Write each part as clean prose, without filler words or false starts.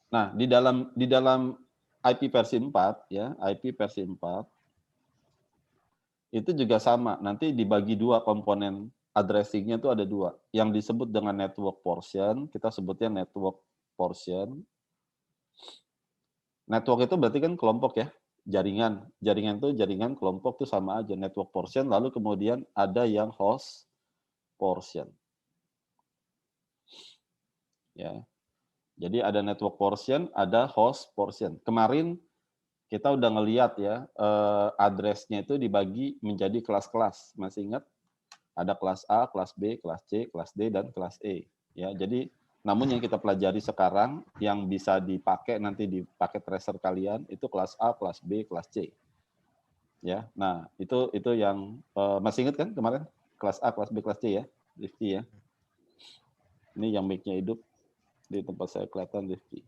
Nah, di dalam IP versi 4 ya, IP versi 4 itu juga sama. Nanti dibagi dua komponen addressing-nya itu ada dua. Yang disebut dengan network portion, kita sebutnya network portion. Network itu berarti kan kelompok ya, jaringan. Jaringan itu jaringan, kelompok itu sama aja, network portion. Lalu kemudian ada yang host portion. Ya. Jadi ada network portion, ada host portion. Kemarin kita udah ngeliat ya, address-nya itu dibagi menjadi kelas-kelas. Masih ingat? Ada kelas A, kelas B, kelas C, kelas D, dan kelas E. Ya, jadi namun yang kita pelajari sekarang yang bisa dipakai nanti di paket tracer kalian itu kelas A, kelas B, kelas C. Ya, nah itu yang masih ingat kan kemarin kelas A, kelas B, kelas C ya, Rifki ya. Ini yang mic-nya hidup di tempat saya kelihatan Rifki.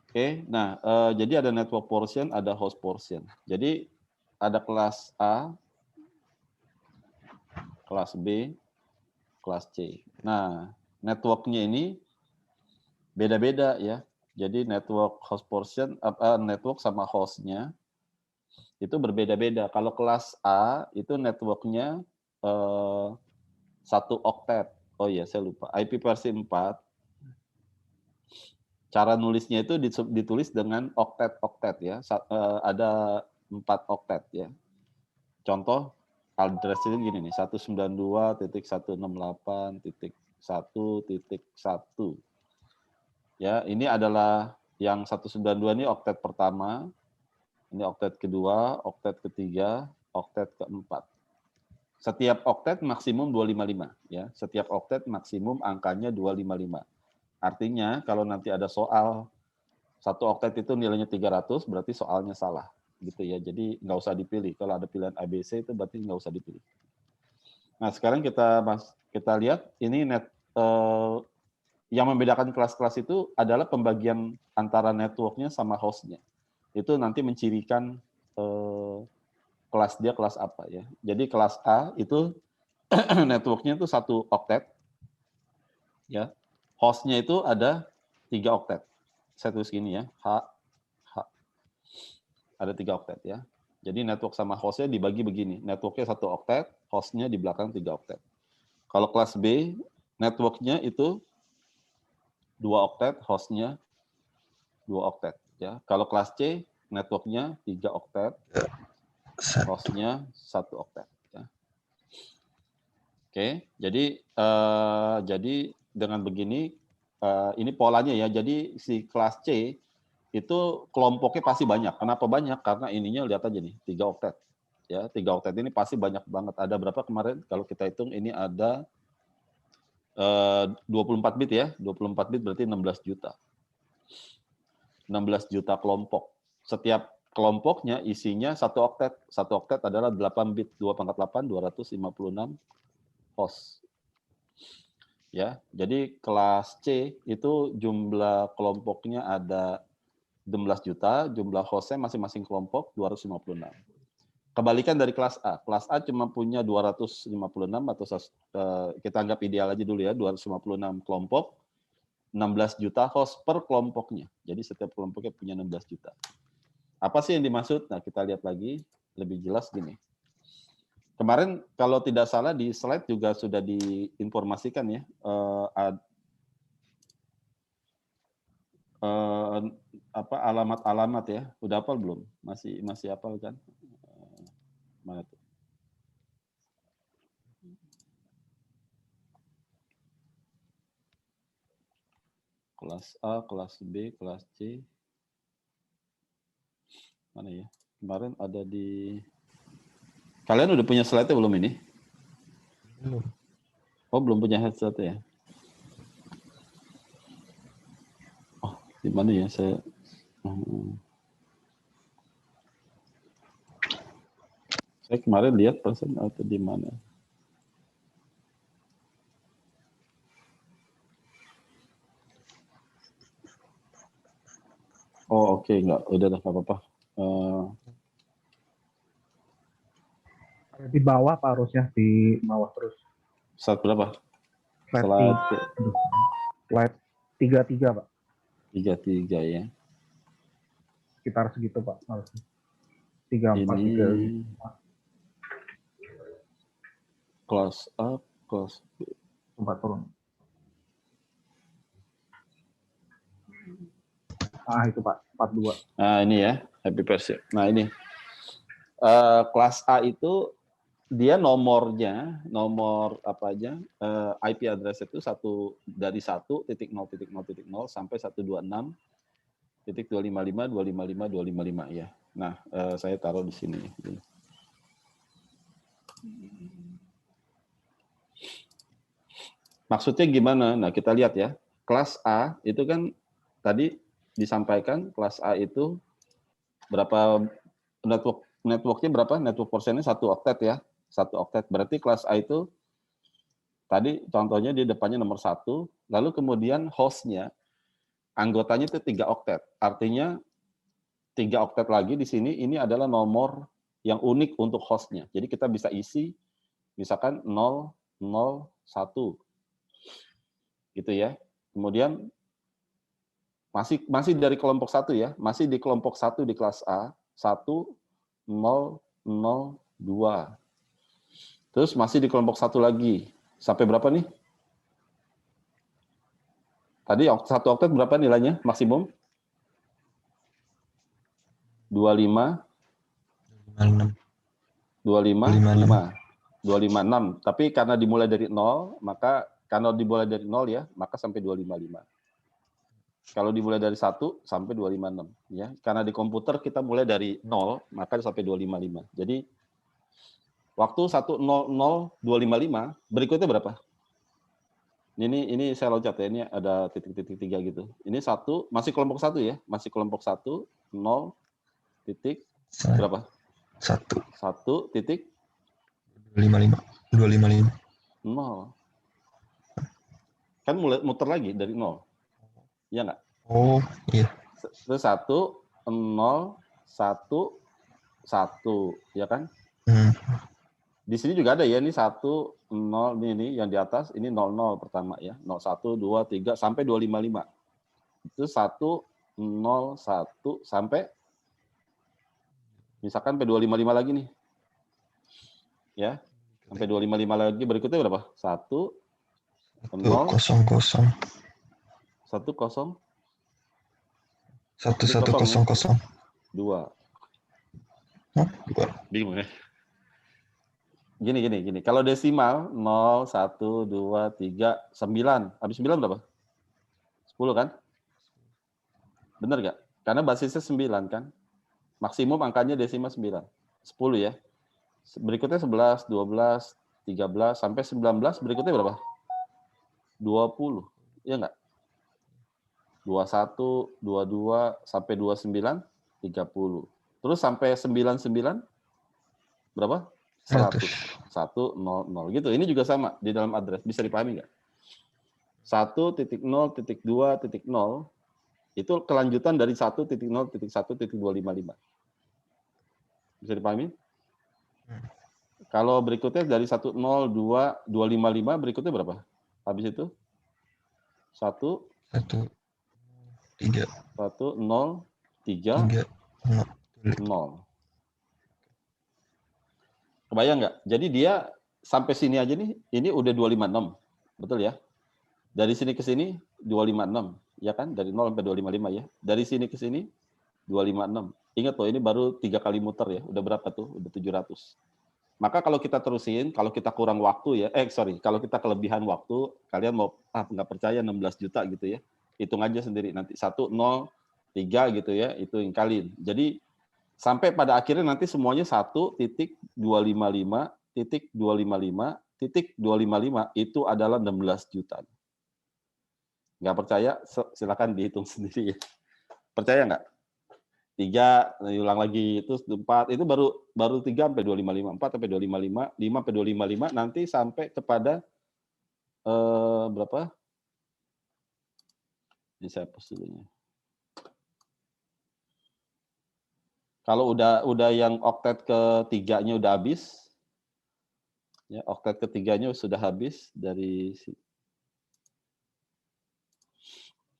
Oke, nah jadi ada network portion, ada host portion. Jadi ada kelas A, kelas B, kelas C. Nah, networknya ini beda-beda ya. Jadi network host portion, network sama hostnya itu berbeda-beda. Kalau kelas A itu networknya 1 oktet. Oh iya, saya lupa. IP versi 4, cara nulisnya itu ditulis dengan oktet-oktet ya. Ada 4 oktet ya. Contoh address ini gini nih, 192.168.1.1. Ya, ini adalah yang 192 ini oktet pertama, ini oktet kedua, oktet ketiga, oktet keempat. Setiap oktet maksimum 255 ya. Setiap oktet maksimum angkanya 255. Artinya kalau nanti ada soal satu oktet itu nilainya 300 berarti soalnya salah gitu ya. Jadi nggak usah dipilih. Kalau ada pilihan ABC itu berarti nggak usah dipilih. Nah, sekarang kita lihat ini yang membedakan kelas-kelas itu adalah pembagian antara networknya sama hostnya. Itu nanti mencirikan kelas dia kelas apa ya. Jadi kelas A itu networknya itu 1 oktet, ya. Hostnya itu ada 3 oktet. Saya tulis gini ya, ada 3 oktet ya. Jadi network sama hostnya dibagi begini. Networknya 1 oktet, hostnya di belakang 3 oktet. Kalau kelas B, networknya itu 2 oktet, hostnya 2 oktet. Ya. Kalau kelas C, networknya 3 oktet, hostnya 1 oktet. Ya. Oke, jadi dengan begini, ini polanya ya. Jadi si kelas C itu kelompoknya pasti banyak. Kenapa banyak? Karena ininya lihat aja nih, 3 oktet. Ya, 3 oktet ini pasti banyak banget. Ada berapa kemarin? Kalau kita hitung ini ada 24 bit ya. 24 bit berarti 16 juta. 16 juta kelompok. Setiap kelompoknya isinya 1 oktet. 1 oktet adalah 8 bit. 2 pangkat 8, 256 host. Ya, jadi kelas C itu jumlah kelompoknya ada 16 juta, jumlah hostnya masing-masing kelompok 256. Kebalikan dari kelas A. Kelas A cuma punya 256 atau kita anggap ideal aja dulu ya, 256 kelompok, 16 juta host per kelompoknya. Jadi setiap kelompoknya punya 16 juta. Apa sih yang dimaksud? Nah, kita lihat lagi lebih jelas gini. Kemarin kalau tidak salah di slide juga sudah diinformasikan ya, alamat-alamat ya. Udah hafal belum? Masih hafal kan? Mana tuh? Kelas A, kelas B, kelas C. Mana ya? Kemarin ada di... Kalian udah punya slide-nya belum ini? Belum. Oh, belum punya headset ya? Oh, di mana ya saya... Saya kemarin lihat persen atau di mana? Oh, oke, enggak. Udah nggak apa-apa. Di bawah Pak harusnya, di bawah terus. Slide berapa? Slide Slide 3. Slide 33 Pak. 33 ya. Sekitar segitu Pak. Harusnya. 34, Ini 35. close up, close. Coba turun. Ah itu Pak, 42. Nah ini ya, happy birthday. Nah ini, kelas A itu dia nomornya, nomor apa aja, IP address itu dari 1.0.0.0 sampai 126.255.255.255 ya. Nah, saya taruh di sini. Maksudnya gimana? Nah, kita lihat ya. Kelas A itu kan tadi disampaikan kelas A itu berapa networknya berapa? Network portionnya 1 oktet ya. 1 oktet. Berarti kelas A itu tadi contohnya di depannya nomor 1, lalu kemudian hostnya, anggotanya itu 3 oktet. Artinya 3 oktet lagi di sini, ini adalah nomor yang unik untuk hostnya. Jadi kita bisa isi misalkan 001 gitu ya. Kemudian masih dari kelompok 1 ya, masih di kelompok 1 di kelas A, 1002. Terus masih di kelompok 1 lagi. Sampai berapa nih? Tadi 1 oktet berapa nilainya maksimum? 25 256. Tapi karena dimulai dari 0, maka kalau dimulai dari 0 ya, maka sampai 255. Kalau dimulai dari 1 sampai 256 ya. Karena di komputer kita mulai dari 0, maka sampai 255. Jadi waktu 100.255 berikutnya berapa? Ini saya loncat ya, ini ada titik-titik 3 gitu. Ini 1, masih kelompok 1 ya, masih kelompok 1, 0, titik, berapa? 1 titik 255. 0. Kan mulai muter lagi dari 0. Iya nggak? Oh, iya. Terus 1, 0, 1, 1, ya kan? Di sini juga ada ya, ini 1, 0, ini yang di atas, ini 00 pertama ya. 01, 2, 3, sampai 255. Itu 1, 0, 1, sampai misalkan sampai 255 lagi nih. Ya, sampai 255 lagi, berikutnya berapa? 1, 0, 100. 1, 0, 1100. 2. Bingung ya? Gini. Kalau desimal 0, 1, 2, 3, 9. Habis 9 berapa? 10 kan? Benar nggak? Karena basisnya 9 kan? Maksimum angkanya desimal 9. 10 ya. Berikutnya 11, 12, 13, sampai 19. Berikutnya berapa? 20. Iya nggak? 21, 22, sampai 29, 30. Terus sampai 99, berapa? 100. 1, 0, 0. Gitu. Ini juga sama di dalam address. Bisa dipahami nggak? 1.0.2.0 itu kelanjutan dari 1.0.1.255. Bisa dipahami? Kalau berikutnya dari 1.0.2.255 berikutnya berapa? Habis itu? 1, 1, 3, 1, 0, 3, 0. Kebayang nggak? Jadi dia sampai sini aja nih, ini udah 256. Betul ya? Dari sini ke sini 256. Ya kan? Dari 0 sampai 255 ya. Dari sini ke sini 256. Ingat loh, ini baru 3 kali muter ya. Udah berapa tuh? Udah 700. Maka kalau kita terusin, kalau kita kurang waktu ya, kalau kita kelebihan waktu, kalian mau, nggak percaya 16 juta gitu ya. Hitung aja sendiri nanti. 1, 0, 3 gitu ya, itu yang kalian. Jadi sampai pada akhirnya nanti semuanya 1.255.255.255 itu adalah 16 juta. Nggak percaya, silakan dihitung sendiri ya. Percaya nggak? 3, ulang lagi, itu 4, itu baru 3 sampai 255, 4 sampai 255, 5 sampai 255, nanti sampai kepada berapa? Ini saya hapus dulunya. Kalau udah yang oktet ketiganya udah habis, ya oktet ketiganya sudah habis dari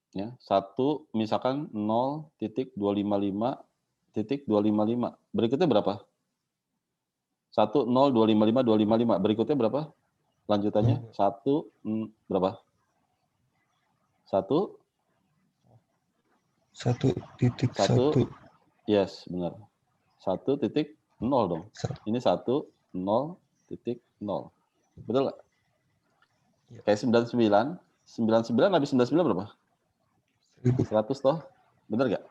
Ya, 1 misalkan 0.255.255. Berikutnya berapa? 1.0.255.255. Berikutnya berapa? Lanjutannya 1 berapa? 1 1.1. yes, benar. 1.0 dong. Ini 1.0.0. Betul nggak? Iya. Kayak 99. 99 habis 99 berapa? 1000. 100 toh? Benar nggak?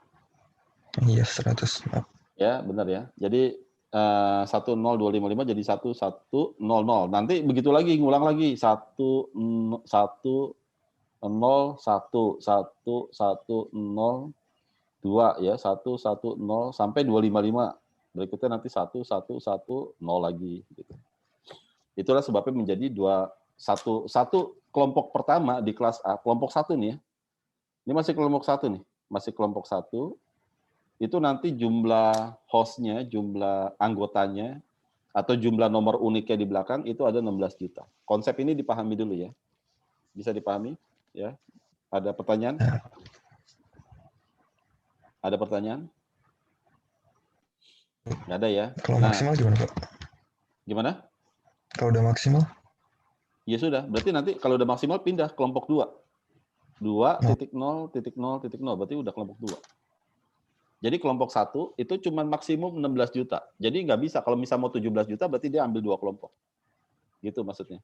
Iya, 100. Maaf. Ya, benar ya. Jadi 10255 jadi 1100. Nanti begitu lagi, ngulang lagi 101 2 ya, 110 sampai 255. Berikutnya nanti 1110 lagi gitu. Itulah sebabnya menjadi satu kelompok pertama di kelas A, kelompok 1 nih ya. Ini masih kelompok 1 nih, masih kelompok 1. Itu nanti jumlah hostnya, jumlah anggotanya, atau jumlah nomor uniknya di belakang itu ada 16 juta. Konsep ini dipahami dulu ya. Bisa dipahami? Ya. Ada pertanyaan? Nah, Ada pertanyaan? Nggak ada ya. kalau maksimal gimana, Pak? Gimana? Kalau udah maksimal? Ya sudah, berarti nanti kalau udah maksimal pindah kelompok 2. 2.0.0.0, berarti udah kelompok 2. Jadi kelompok 1 itu cuma maksimum 16 juta. Jadi nggak bisa, kalau misal mau 17 juta berarti dia ambil 2 kelompok. Gitu maksudnya.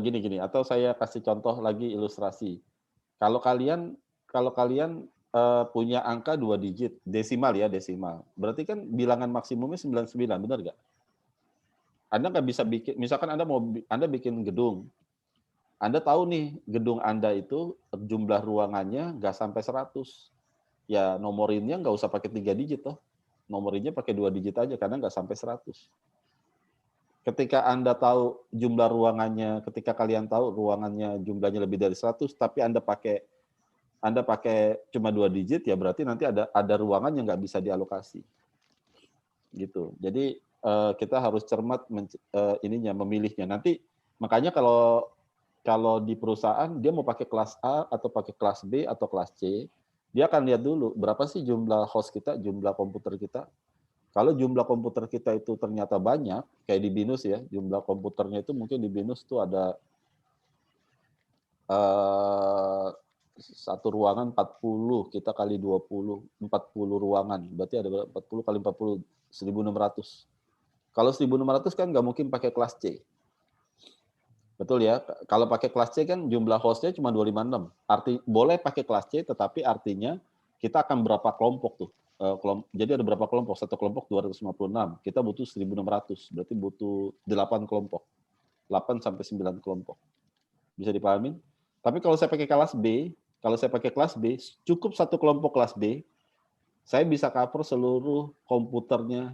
Gini, atau saya kasih contoh lagi ilustrasi. Kalau kalian punya angka 2 digit, desimal ya, desimal. Berarti kan bilangan maksimumnya 99, benar nggak? Anda nggak bisa bikin, misalkan Anda bikin gedung. Anda tahu nih, gedung Anda itu jumlah ruangannya nggak sampai 100. Ya nomorinnya nggak usah pakai 3 digit toh. Nomorinnya pakai 2 digit aja karena nggak sampai 100. Ketika Anda tahu jumlah ruangannya, ketika kalian tahu ruangannya jumlahnya lebih dari 100, tapi Anda pakai cuma 2 digit, ya berarti nanti ada ruangan yang nggak bisa dialokasi. Gitu. Jadi kita harus cermat memilihnya. Nanti makanya kalau di perusahaan dia mau pakai kelas A atau pakai kelas B atau kelas C, dia akan lihat dulu berapa sih jumlah host kita, jumlah komputer kita. Kalau jumlah komputer kita itu ternyata banyak, kayak di BINUS ya, jumlah komputernya itu mungkin di BINUS itu ada satu ruangan 40, kita kali 20, 40 ruangan. Berarti ada 40 kali 40, 1.600. Kalau 1.600 kan nggak mungkin pakai kelas C. Betul ya? Kalau pakai kelas C kan jumlah hostnya cuma 256. Boleh pakai kelas C, tetapi artinya kita akan berapa kelompok tuh? Jadi ada berapa kelompok? Satu kelompok 256. Kita butuh 1.600. Berarti butuh 8 kelompok. 8 sampai 9 kelompok. Bisa dipahami? Tapi kalau saya pakai kelas B, cukup satu kelompok kelas B, saya bisa cover seluruh komputernya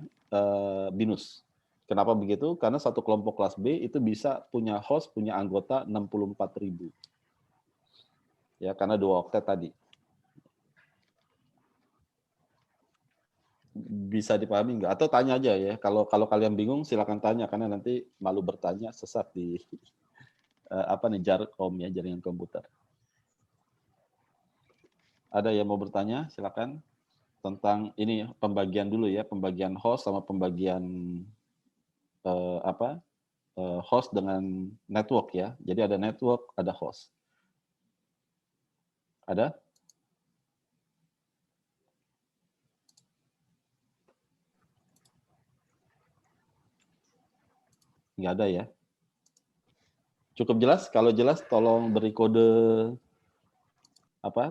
BINUS. Kenapa begitu? Karena satu kelompok kelas B itu bisa punya host, punya anggota 64.000. Ya, karena 2 oktet tadi. Bisa dipahami nggak? Atau tanya aja ya. Kalau kalian bingung silakan tanya, karena nanti malu bertanya sesat di Jarcom ya, jaringan komputer. Ada yang mau bertanya? Silakan. Tentang ini pembagian dulu ya, pembagian host sama pembagian host dengan network ya. Jadi ada network, ada host. Ada? Nggak ada ya. Cukup jelas? Kalau jelas tolong beri kode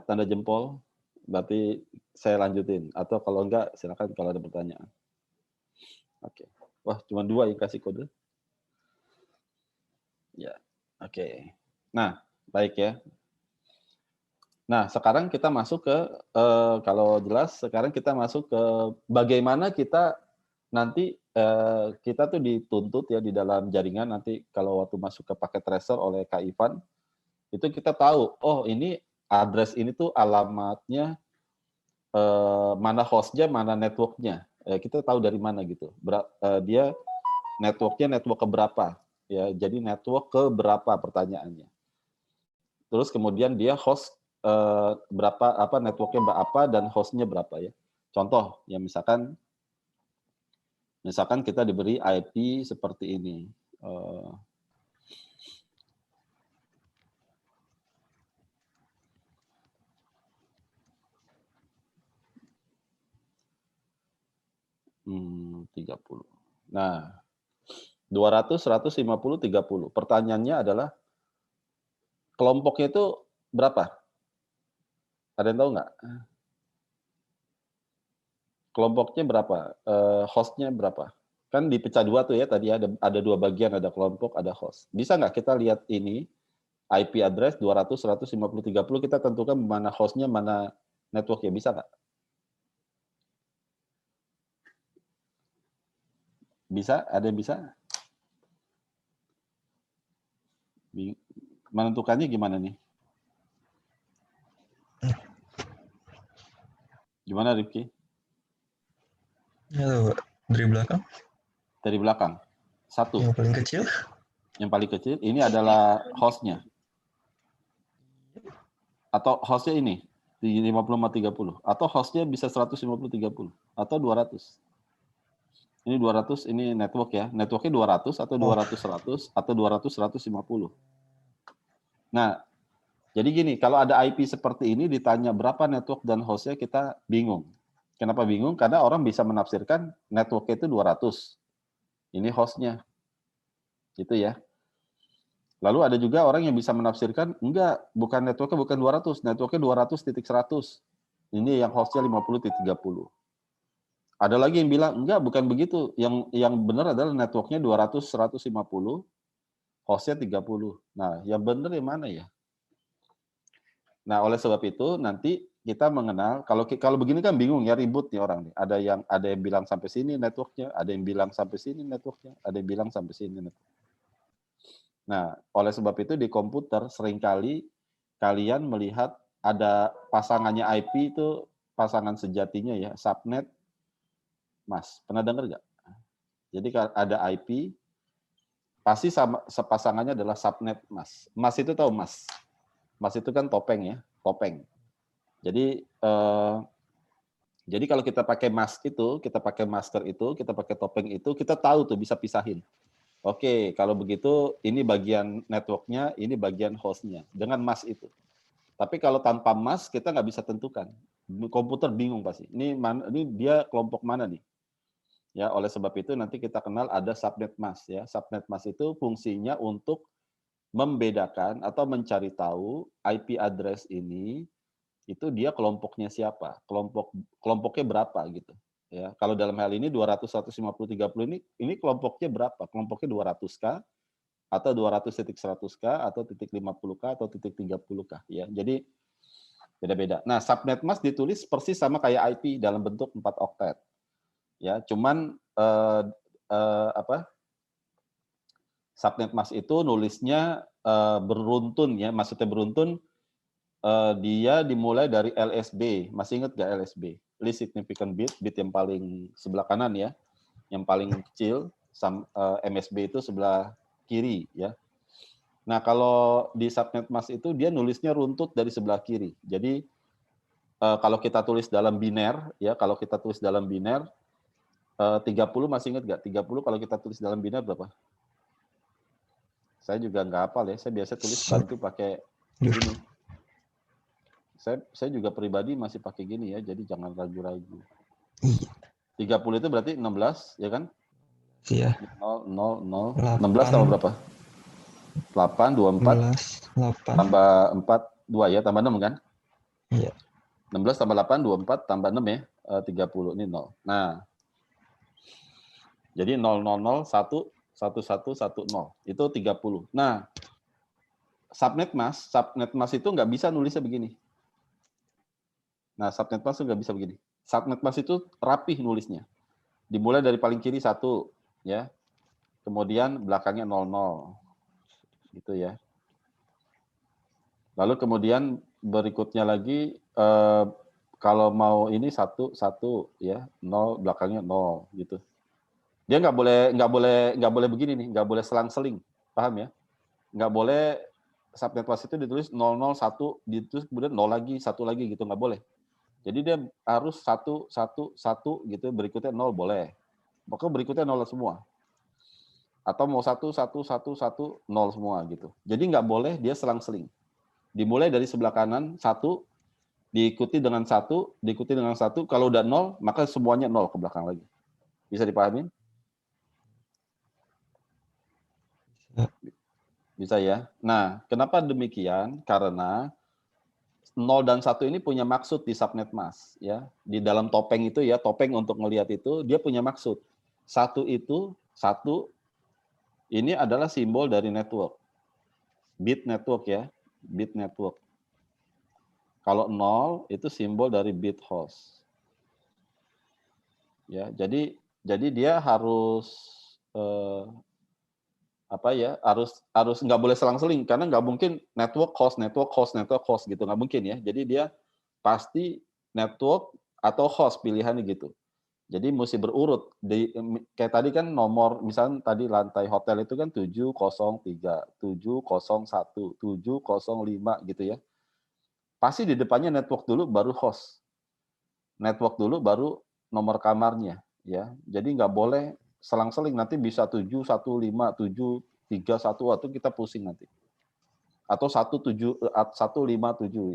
tanda jempol. Berarti saya lanjutin. Atau kalau enggak silakan kalau ada pertanyaan. Oke. Wah, cuma 2 yang kasih kode. Ya. Oke. Nah, baik ya. Nah, sekarang kita masuk ke kalau jelas sekarang kita masuk ke bagaimana kita nanti kita tuh dituntut ya di dalam jaringan nanti kalau waktu masuk ke paket tracer oleh Kak Ivan, itu kita tahu, oh ini address ini tuh alamatnya mana hostnya, mana networknya. Kita tahu dari mana gitu. Dia networknya network keberapa. Ya, jadi network keberapa pertanyaannya. terus kemudian dia host berapa, apa networknya berapa dan hostnya berapa ya. Contoh, ya misalkan kita diberi IP seperti ini. 30. Nah, 200, 150, 30. Pertanyaannya adalah kelompoknya itu berapa? Ada yang tahu nggak? Kelompoknya berapa? Hostnya berapa? Kan dipecah dua tuh ya, tadi ada dua bagian, ada kelompok, ada host. Bisa nggak kita lihat ini, IP address 200, 150, 30, kita tentukan mana hostnya, mana networknya, bisa nggak? Bisa? Ada yang bisa? Menentukannya gimana nih? Gimana Rifki? Ya tahu, Pak. Dari belakang. Dari belakang. Satu. Yang paling kecil. Yang paling kecil, ini adalah hostnya. Atau hostnya ini, 50-30. Atau hostnya bisa 150-30. Atau 200. Ini 200, ini network ya. Networknya 200 atau 200-100 atau 200-150. Nah, jadi gini, kalau ada IP seperti ini ditanya berapa network dan hostnya, kita bingung. Kenapa bingung? Karena orang bisa menafsirkan networknya itu 200. Ini hostnya. Gitu ya. Lalu ada juga orang yang bisa menafsirkan, enggak, bukan networknya bukan 200, networknya 200.100. Ini yang hostnya 50.30. Ada lagi yang bilang, enggak, bukan begitu. Yang benar adalah networknya 200.150, hostnya 30. Nah, yang benar yang mana ya? Nah, oleh sebab itu nanti kita mengenal, kalau begini kan bingung ya, ribut nih orang nih. Ada yang bilang sampai sini networknya, ada yang bilang sampai sini networknya, ada yang bilang sampai sini networknya. Nah, oleh sebab itu di komputer seringkali kalian melihat ada pasangannya IP itu pasangan sejatinya ya, subnet, mas. Pernah dengar nggak? Jadi ada IP, pasti sama pasangannya adalah subnet mas. Mas itu tahu mas? Mas itu kan topeng ya, topeng. Jadi kalau kita pakai mask itu, kita pakai masker itu, kita pakai topeng itu, kita tahu tuh bisa pisahin. Oke, kalau begitu ini bagian networknya, ini bagian hostnya dengan mask itu. Tapi kalau tanpa mask kita nggak bisa tentukan. Komputer bingung pasti. Ini dia kelompok mana nih? Ya, oleh sebab itu nanti kita kenal ada subnet mask ya. Subnet mask itu fungsinya untuk membedakan atau mencari tahu IP address ini itu dia kelompoknya siapa, kelompoknya berapa gitu. Ya, kalau dalam hal ini 200, 150, 30 ini kelompoknya berapa? Kelompoknya 200K atau 200.100K atau .50K atau .30K ya. Jadi beda-beda. Nah, subnet mask ditulis persis sama kayak IP dalam bentuk 4 oktet. Ya, cuman subnet mask itu nulisnya beruntun ya, maksudnya beruntun. Dia dimulai dari LSB. Masih ingat nggak LSB? Least significant bit, bit yang paling sebelah kanan ya, yang paling kecil. MSB itu sebelah kiri ya. Nah, kalau di subnet mask itu dia nulisnya runtut dari sebelah kiri. Jadi kalau kita tulis dalam biner ya, kalau kita tulis dalam biner 30 masih ingat nggak? 30 kalau kita tulis dalam biner berapa? Saya juga nggak hafal ya. Saya biasa tulis bantu pakai ini. Saya juga pribadi masih pakai gini ya, jadi jangan ragu-ragu. 30 itu berarti 16, ya kan? Iya. 0, 16 tambah berapa? 8, 24, 8. tambah 4, 2 ya, tambah 6 kan? Iya. 16 tambah 8, 24, tambah 6 ya, 30, ini 0. Nah, jadi 0, 0, 0, 1, 1, 1, 1, 0, itu 30. Nah, subnet mask itu nggak bisa nulisnya begini. Nah, subnet mask itu nggak bisa begini. Subnet mask itu rapih nulisnya. Dimulai dari paling kiri 1, ya. Kemudian belakangnya 00. Gitu ya. Lalu kemudian berikutnya lagi, kalau mau ini 1, 1, ya. 0, belakangnya 0, gitu. Dia nggak boleh begini nih, nggak boleh selang-seling. Paham ya? Nggak boleh subnet mask itu ditulis 001, ditulis kemudian 0 lagi, 1 lagi gitu, nggak boleh. Jadi dia harus 1, 1, 1 gitu, berikutnya 0 boleh. Pokoknya berikutnya 0 semua. Atau mau 1, 1, 1, 1, 0 semua gitu. Jadi nggak boleh dia selang-seling. Dimulai dari sebelah kanan 1, diikuti dengan 1, diikuti dengan 1. Kalau udah 0, maka semuanya 0 ke belakang lagi. Bisa dipahami? Bisa ya. Nah, kenapa demikian? Karena 0 dan 1 ini punya maksud di subnet mask ya. Di dalam topeng itu ya, topeng untuk melihat itu dia punya maksud. 1 itu 1 ini adalah simbol dari network. Bit network ya, bit network. Kalau 0 itu simbol dari bit host. Ya, jadi dia harus harus nggak boleh selang-seling karena nggak mungkin network host gitu, nggak mungkin ya. Jadi dia pasti network atau host pilihannya gitu. Jadi mesti berurut. Kayak tadi kan nomor, misalnya tadi lantai hotel itu kan 703, 701, 705 gitu ya. Pasti di depannya network dulu baru host. Network dulu baru nomor kamarnya ya. Jadi nggak boleh selang-seling, nanti bisa 715, 731 atau kita pusing nanti. Atau 157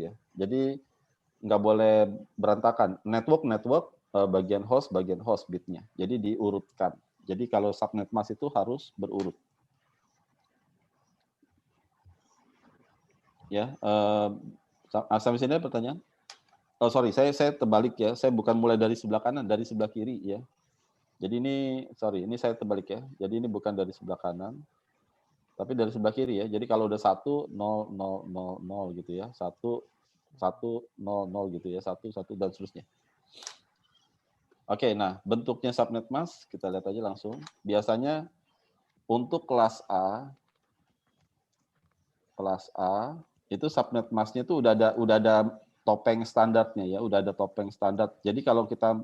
ya. Jadi nggak boleh berantakan. Network bagian host bitnya. Jadi diurutkan. Jadi kalau subnet mask itu harus berurut. Ya, sampai sini ada pertanyaan? Oh sorry, saya terbalik ya. Saya bukan mulai dari sebelah kanan, dari sebelah kiri ya. Jadi ini saya terbalik ya. Jadi ini bukan dari sebelah kanan, tapi dari sebelah kiri ya. Jadi kalau udah 1, 0, 0, 0, 0 gitu ya. 1, 1, 0, 0 gitu ya. 1, 1 dan seterusnya. Oke, nah bentuknya subnet mask kita lihat aja langsung. Biasanya untuk kelas A itu subnet masknya itu udah ada topeng standarnya ya, udah ada topeng standar. Jadi kalau kita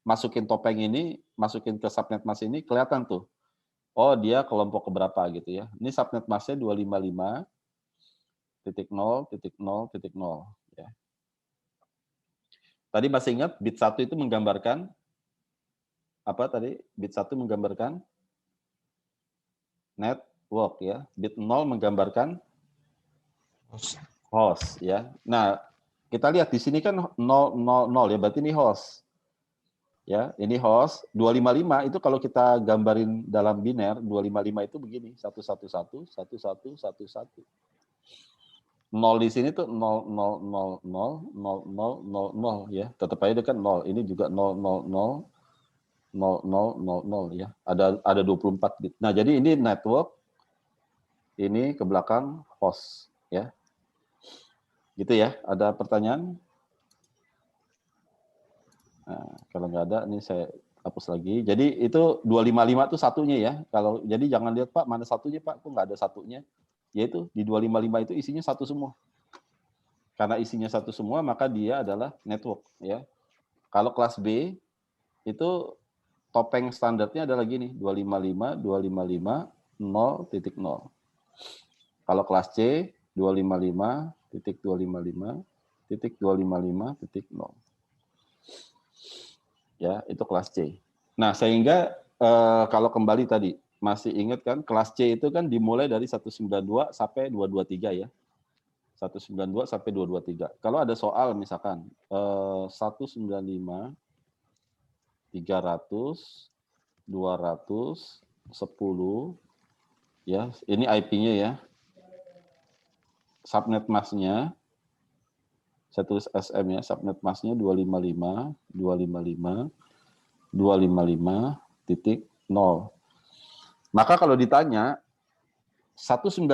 masukin topeng ini, masukin ke subnet mask ini kelihatan tuh. Oh, dia kelompok keberapa gitu ya. Ini subnet masknya 255.0.0.0 ya. Tadi masih ingat bit 1 itu menggambarkan apa tadi? Bit 1 menggambarkan network ya. Bit 0 menggambarkan host ya. Nah, kita lihat di sini kan 000 ya, berarti ini host. Ya, ini host 255 itu kalau kita gambarin dalam biner 255 itu begini, 111 1111. 0 di sini tuh 0000 0000 ya. Tetap aja dekat 0. Ini juga 000 0000 ya. Ada 24 bit. Nah, jadi ini network, ini ke belakang host ya. Gitu ya. Ada pertanyaan? Nah, kalau nggak ada, ini saya hapus lagi. Jadi itu 255 itu satunya ya. Kalau jadi jangan lihat Pak, mana satunya Pak? Kok nggak ada satunya? Yaitu di 255 itu isinya satu semua. Karena isinya satu semua, maka dia adalah network ya. Kalau kelas B itu topeng standarnya adalah gini, 255.255.0.0. Kalau kelas C 255.255.255.0. Ya, itu kelas C. Nah, sehingga kalau kembali tadi, masih ingat kan kelas C itu kan dimulai dari 192 sampai 223 ya. 192 sampai 223. Kalau ada soal misalkan 195 300 210 ya, ini IP-nya ya. Subnet mask-nya saya tulis SM ya, subnet mask-nya 255.255.0. Maka kalau ditanya 195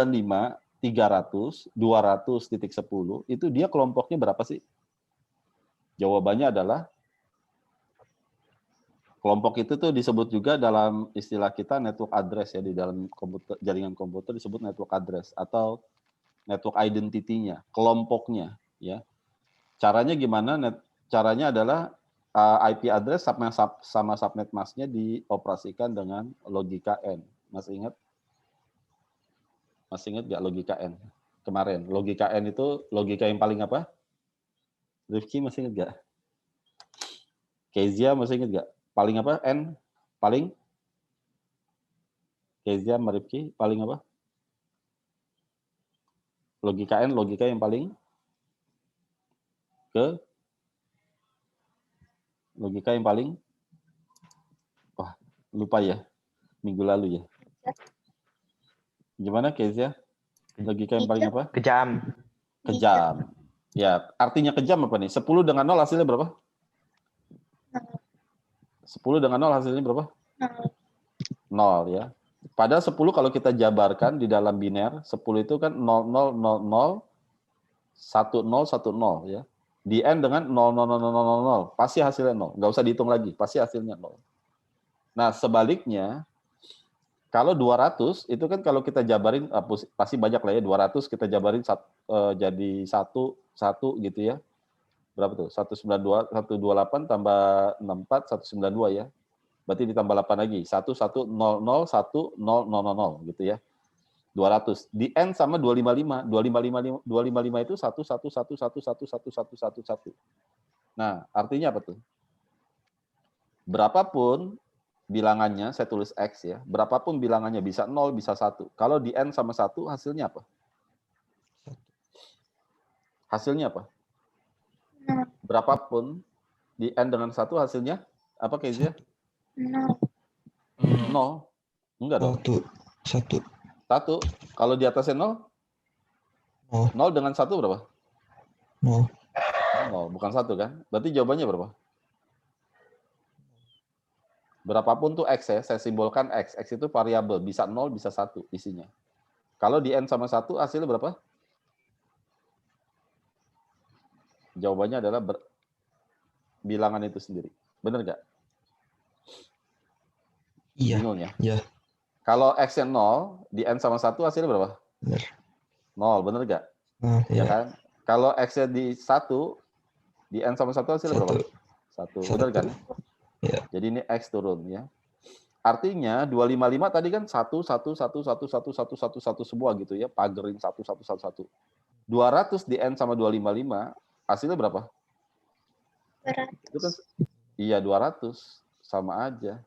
300 200.10 itu dia kelompoknya berapa sih? Jawabannya adalah kelompok itu tuh disebut juga dalam istilah kita network address ya, di dalam komputer, jaringan komputer disebut network address atau network identity-nya, kelompoknya ya. Caranya gimana? Caranya adalah IP address sama subnet mask-nya dioperasikan dengan logika N. Masih ingat? Masih ingat nggak logika N? kemarin. Logika N itu logika yang paling apa? Rifki masih ingat nggak? Kezia masih ingat nggak? Paling apa? N? Paling? Kezia sama Rifki paling apa? Logika N, logika yang paling ke? Logika yang paling? Wah, lupa ya. Minggu lalu ya. Gimana Kezia? Logika yang paling apa? Kejam. Kejam. Ya, artinya kejam apa nih? 10 dengan 0 hasilnya berapa? 10 dengan 0 hasilnya berapa? 0 ya. Padahal 10 kalau kita jabarkan di dalam biner, 10 itu kan 0, 0, 0, 0, 1, 0, 1, 0 ya. Di N dengan 0, 0, 0, 0, 0, 0. Pasti hasilnya 0. Nggak usah dihitung lagi. Pasti hasilnya 0. Nah, sebaliknya, kalau 200, itu kan kalau kita jabarin, pasti banyak lah ya, 200 kita jabarin jadi 1 gitu ya. Berapa tuh? 192, 128 tambah 64, 192 ya. Berarti ditambah 8 lagi. 1, 1, 0, 0, 1, 0, 0, 0, gitu ya. 200. Di N sama 255. 255 itu 1, 1, 1, 1, 1, 1, 1, 1, 1. Nah, artinya apa tuh? Berapapun bilangannya, saya tulis X ya. Berapapun bilangannya, bisa 0, bisa 1. Kalau di N sama 1, hasilnya apa? Hasilnya apa? Berapapun di N dengan 1 hasilnya apa Kezia? 0. Enggak dong. 1. 1. Kalau di atasnya 0? 0 dengan 1 berapa? 0. 0, bukan 1 kan? Berarti jawabannya berapa? Berapapun tuh X ya, saya simbolkan X. X itu variabel, bisa 0, bisa 1 isinya. Kalau di N sama 1 hasilnya berapa? Jawabannya adalah bilangan itu sendiri. Benar nggak? Iya. Bingung ya? Iya. Kalau X-nya 0, di N sama 1 hasilnya berapa? Benar. 0, benar nggak? Iya. Ya kan? Kalau X-nya di 1, di N sama 1 hasilnya berapa? 1. Benar kan? Ya. Jadi ini X turun ya. Artinya 255 tadi kan 1, 1, 1, 1, 1, 1, 1, 1 semua gitu ya. Pagerin 1, 1, 1, 1. 200 di N sama 255, hasilnya berapa? 200. Itu kan, iya 200. Sama aja.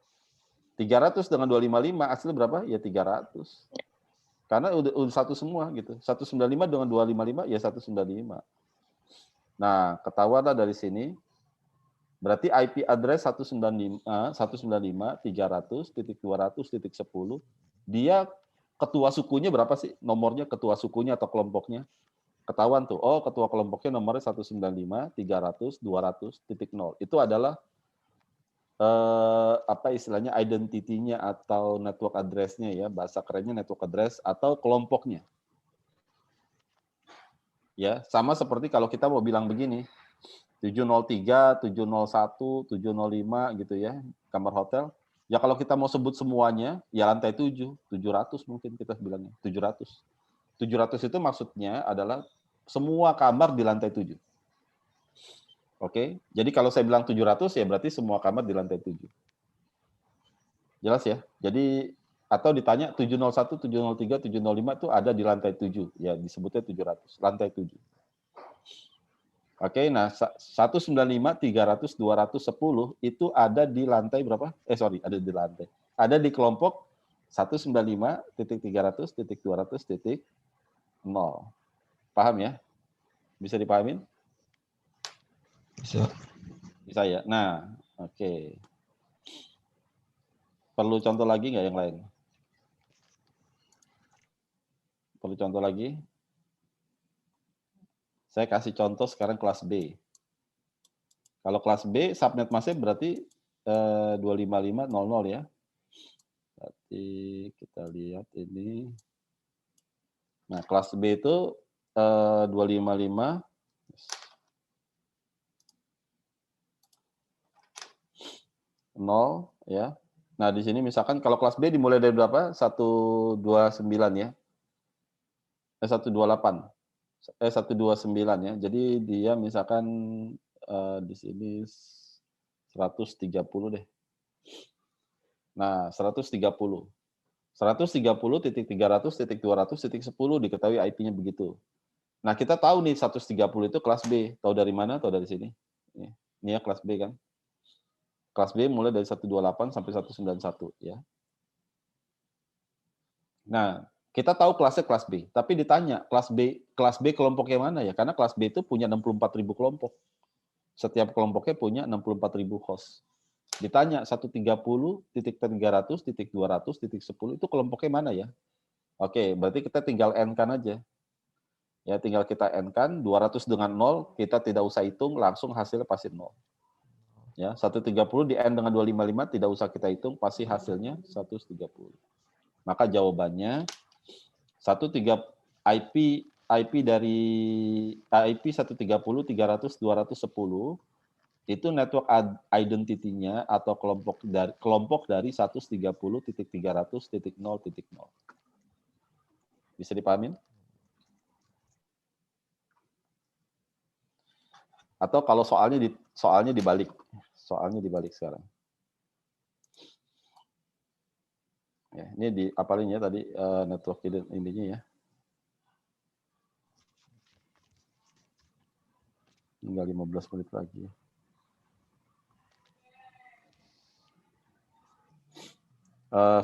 300 dengan 255 hasilnya berapa? Ya 300. Karena udah satu semua gitu. 195 dengan 255 ya 195. Nah, ketahuanlah dari sini. Berarti IP address 195.300.200.10, dia ketua sukunya berapa sih? Nomornya ketua sukunya atau kelompoknya? Ketahuan tuh. Oh, ketua kelompoknya nomornya 195.300.200.0. Itu adalah apa istilahnya identity-nya atau network address-nya ya, bahasa kerennya network address atau kelompoknya. Ya, sama seperti kalau kita mau bilang begini, 703, 701, 705 gitu ya, kamar hotel. Ya kalau kita mau sebut semuanya, ya lantai 7, 700 mungkin kita bilangnya, 700. 700 itu maksudnya adalah semua kamar di lantai 7. Oke, jadi kalau saya bilang 700 ya berarti semua kamar di lantai 7. Jelas ya? Jadi atau ditanya 701, 703, 705 itu ada di lantai 7. Ya disebutnya 700, lantai 7. Oke, nah 195, 300, 210 itu ada di lantai berapa? Ada di lantai. Ada di kelompok 195.300.200.0. Paham ya? Bisa dipahamin? Bisa. Bisa ya? Nah, oke. Perlu contoh lagi nggak yang lain? Perlu contoh lagi? Saya kasih contoh sekarang kelas B. Kalau kelas B, subnet masnya berarti 25500 ya. Berarti kita lihat ini. Nah, kelas B itu 255 0 ya. Nah, di sini misalkan kalau kelas B dimulai dari berapa? 129 ya. 128. 129 ya. Jadi dia misalkan di sini 130 deh. Nah, 130. 130.300.200.10 diketahui IP-nya begitu. Nah, kita tahu nih 130 itu kelas B. Tahu dari mana? Tahu dari sini. Ini ya kelas B kan. Kelas B mulai dari 128 sampai 191 ya. Nah, kita tahu kelasnya kelas B, tapi ditanya kelas B kelompoknya mana ya? Karena kelas B itu punya 64.000 kelompok. Setiap kelompoknya punya 64.000 host. Ditanya 130.300.200.10 itu kelompoknya mana ya? Oke, berarti kita tinggal n-kan aja. Ya, tinggal kita n-kan 200 dengan 0, kita tidak usah hitung, langsung hasilnya pasti 0. Ya, 130 di n dengan 255 tidak usah kita hitung, pasti hasilnya 130. Maka jawabannya 13 IP dari IP 130 300 210 itu network identity-nya atau kelompok dari 130.300.0.0. Bisa dipahamin? Atau kalau soalnya dibalik sekarang. Ya, ini diapalin ya tadi network intinya ya. Tinggal 15 menit lagi.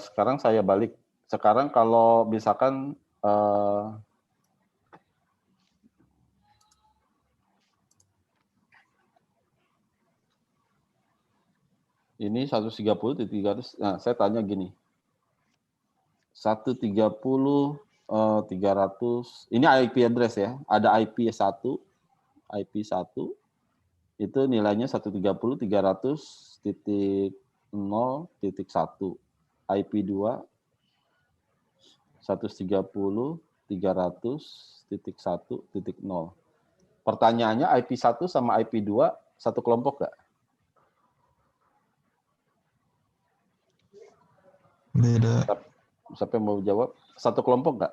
Sekarang saya balik. Sekarang kalau misalkan ini 130 di 300. Nah, saya tanya gini. 130 300. Ini IP address ya. Ada IP 1 itu nilainya 130 300.0.1. IP 2 130 300.1.0. Pertanyaannya IP 1 sama IP 2 satu kelompok nggak? Beda. Siapa yang mau jawab? Satu kelompok nggak?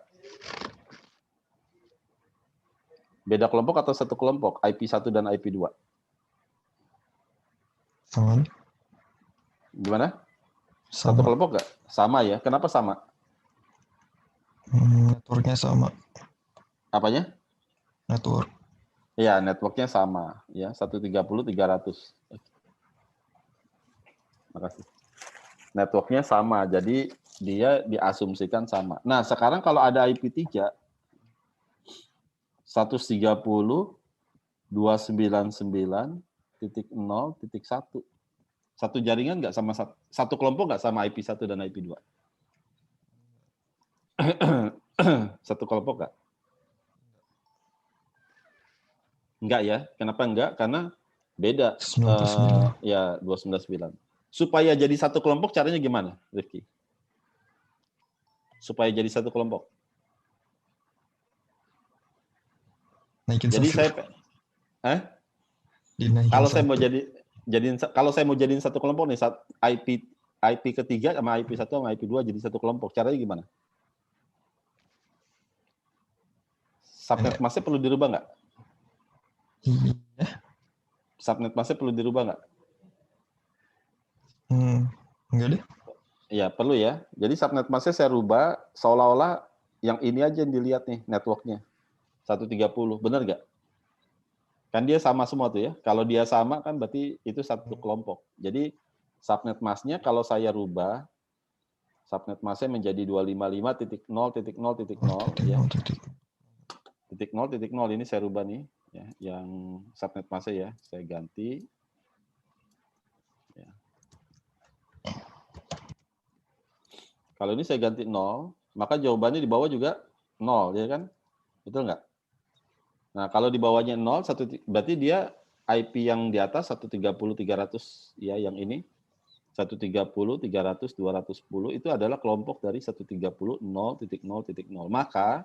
Beda kelompok atau satu kelompok? IP 1 dan IP 2? Sama. Gimana? Sama. Satu kelompok nggak? Sama ya. Kenapa sama? Networknya sama. Apanya? Network. Ya, networknya sama. Ya, 130 300. Makasih. Networknya sama, jadi dia diasumsikan sama. Nah, sekarang kalau ada IP 3, 130, 299.0.1. Satu jaringan nggak sama satu kelompok nggak sama IP 1 dan IP 2? Satu kelompok nggak? Enggak ya. Kenapa enggak? Karena beda. 99. Ya, 299. Supaya jadi satu kelompok caranya gimana, Rifki? Supaya jadi satu kelompok. Naikin Jadi satu. Dinaikin kalau satu. saya mau jadiin satu kelompok nih, IP ketiga sama IP 1 sama IP 2 jadi satu kelompok. Caranya gimana? Subnet masknya perlu dirubah nggak? Iya. Subnet masknya perlu dirubah nggak? Enggak deh. Iya, perlu ya. Jadi subnet masknya saya rubah seolah-olah yang ini aja yang dilihat nih networknya. 130, benar nggak? Kan dia sama semua tuh ya. Kalau dia sama kan berarti itu satu kelompok. Jadi subnet masknya kalau saya rubah, subnet masknya menjadi 255.0.0.0 ya. 0.0.0 ini saya rubah nih ya, yang subnet masknya ya, saya ganti. Ya. Kalau ini saya ganti 0, maka jawabannya di bawah juga 0 ya kan? Betul nggak? Nah, kalau di bawahnya 0, berarti dia IP yang di atas 130.300 ya, yang ini 130.300.210 itu adalah kelompok dari 130.0.0.0. Maka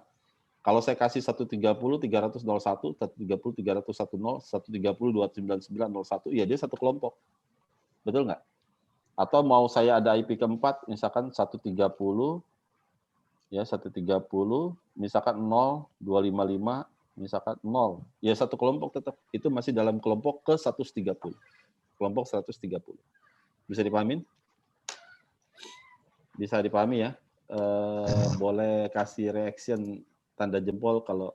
kalau saya kasih 130.300.01, 130.300.10, 130.299.01, ya dia satu kelompok. Betul nggak? Atau mau saya ada IP keempat, misalkan 130, ya 130, misalkan 0, 255, misalkan 0. Ya satu kelompok tetap. Itu masih dalam kelompok ke 130. Kelompok 130. Bisa dipahamin? Bisa dipahami ya? Boleh kasih reaction tanda jempol kalau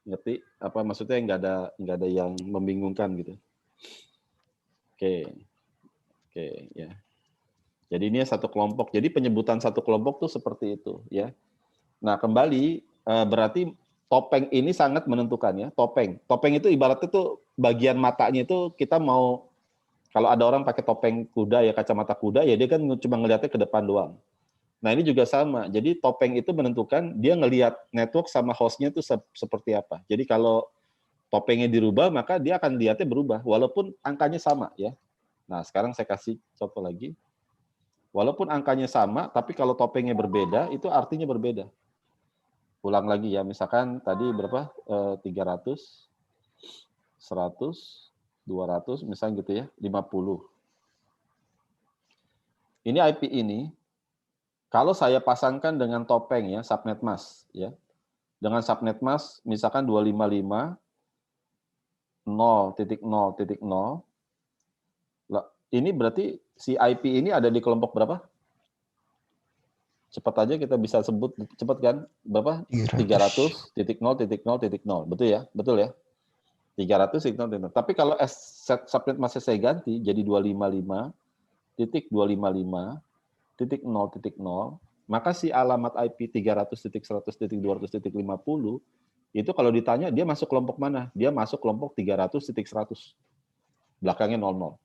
Ngerti? Apa maksudnya nggak ada yang membingungkan gitu. Oke. Oke, ya. Jadi ini satu kelompok. Jadi penyebutan satu kelompok tuh seperti itu, ya. Nah, kembali berarti topeng ini sangat menentukan ya. Topeng itu ibaratnya tuh bagian matanya itu kita mau, kalau ada orang pakai topeng kuda ya, kacamata kuda ya, dia kan cuma ngelihatnya ke depan doang. Nah, ini juga sama. Jadi topeng itu menentukan dia ngelihat network sama hostnya itu seperti apa. Jadi kalau topengnya dirubah, maka dia akan lihatnya berubah walaupun angkanya sama ya. Nah, sekarang saya kasih contoh lagi. Walaupun angkanya sama, tapi kalau topengnya berbeda, itu artinya berbeda. Ulang lagi ya, misalkan tadi berapa? 300, 100, 200, misalnya gitu ya, 50. Ini IP ini, kalau saya pasangkan dengan topeng ya, subnet mask ya. Dengan subnet mask, misalkan 255, 0.0.0, ini berarti si IP ini ada di kelompok berapa? Cepat aja kita bisa sebut, cepat kan? Berapa? 300.0.0.0, betul ya? Betul ya? 300.0.0. Tapi kalau subnet mask saya ganti jadi 255.255.0.0, maka si alamat IP 300.100.200.50 itu kalau ditanya dia masuk kelompok mana? Dia masuk kelompok 300.100. Belakangnya 00.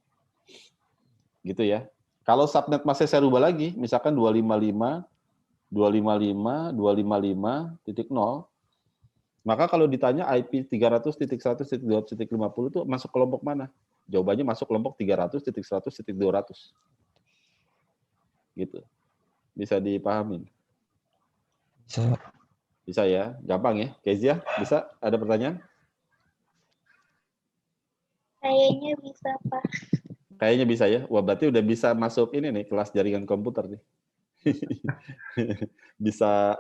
Gitu ya. Kalau subnet mask saya rubah lagi, misalkan 255.255.0, maka kalau ditanya IP 300.100.200.50 itu masuk kelompok mana? Jawabannya masuk kelompok 300.100.200. Gitu. Bisa dipahamin? Bisa. Bisa ya? Gampang ya? Kezia, bisa? Ada pertanyaan? Kayaknya bisa, Pak. Kayaknya bisa ya. Wah, berarti udah bisa masuk ini nih, kelas jaringan komputer nih. Bisa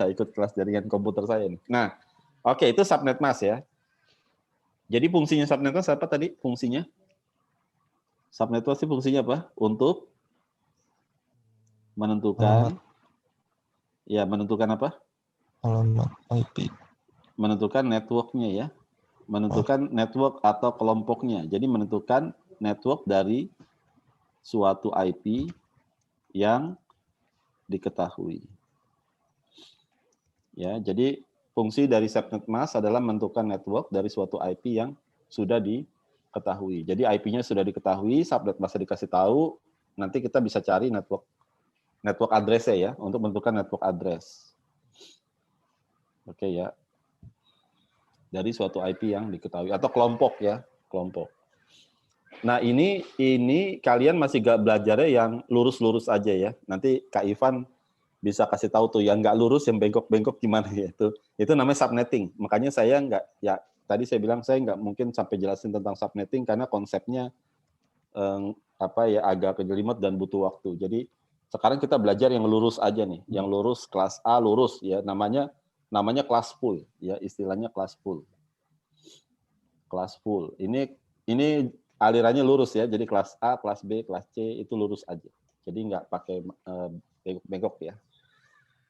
ikut kelas jaringan komputer saya nih. Nah, oke, itu subnet mask ya. Jadi fungsinya subnet mask apa tadi? Fungsinya? Subnet mask fungsinya apa? Untuk menentukan menentukan apa? Alamat IP. Menentukan networknya ya. Menentukan network atau kelompoknya. Jadi menentukan network dari suatu IP yang diketahui. Ya, jadi fungsi dari subnet mask adalah menentukan network dari suatu IP yang sudah diketahui. Jadi IP-nya sudah diketahui, subnet mask dikasih tahu, nanti kita bisa cari network address-nya ya, untuk menentukan network address. Oke ya. Dari suatu IP yang diketahui atau kelompok ya, kelompok. Nah, ini kalian masih gak belajarnya yang lurus-lurus aja ya. Nanti Kak Ivan bisa kasih tahu tuh yang nggak lurus, yang bengkok-bengkok gimana ya. Itu namanya subnetting. Makanya saya tadi saya bilang saya nggak mungkin sampai jelasin tentang subnetting karena konsepnya agak kejelimet dan butuh waktu. Jadi sekarang kita belajar yang lurus aja nih, yang lurus kelas A lurus ya, namanya kelas full ya, istilahnya kelas full. Kelas full. Ini alirannya lurus ya, jadi kelas A, kelas B, kelas C itu lurus aja. Jadi nggak pakai bengkok-bengkok ya.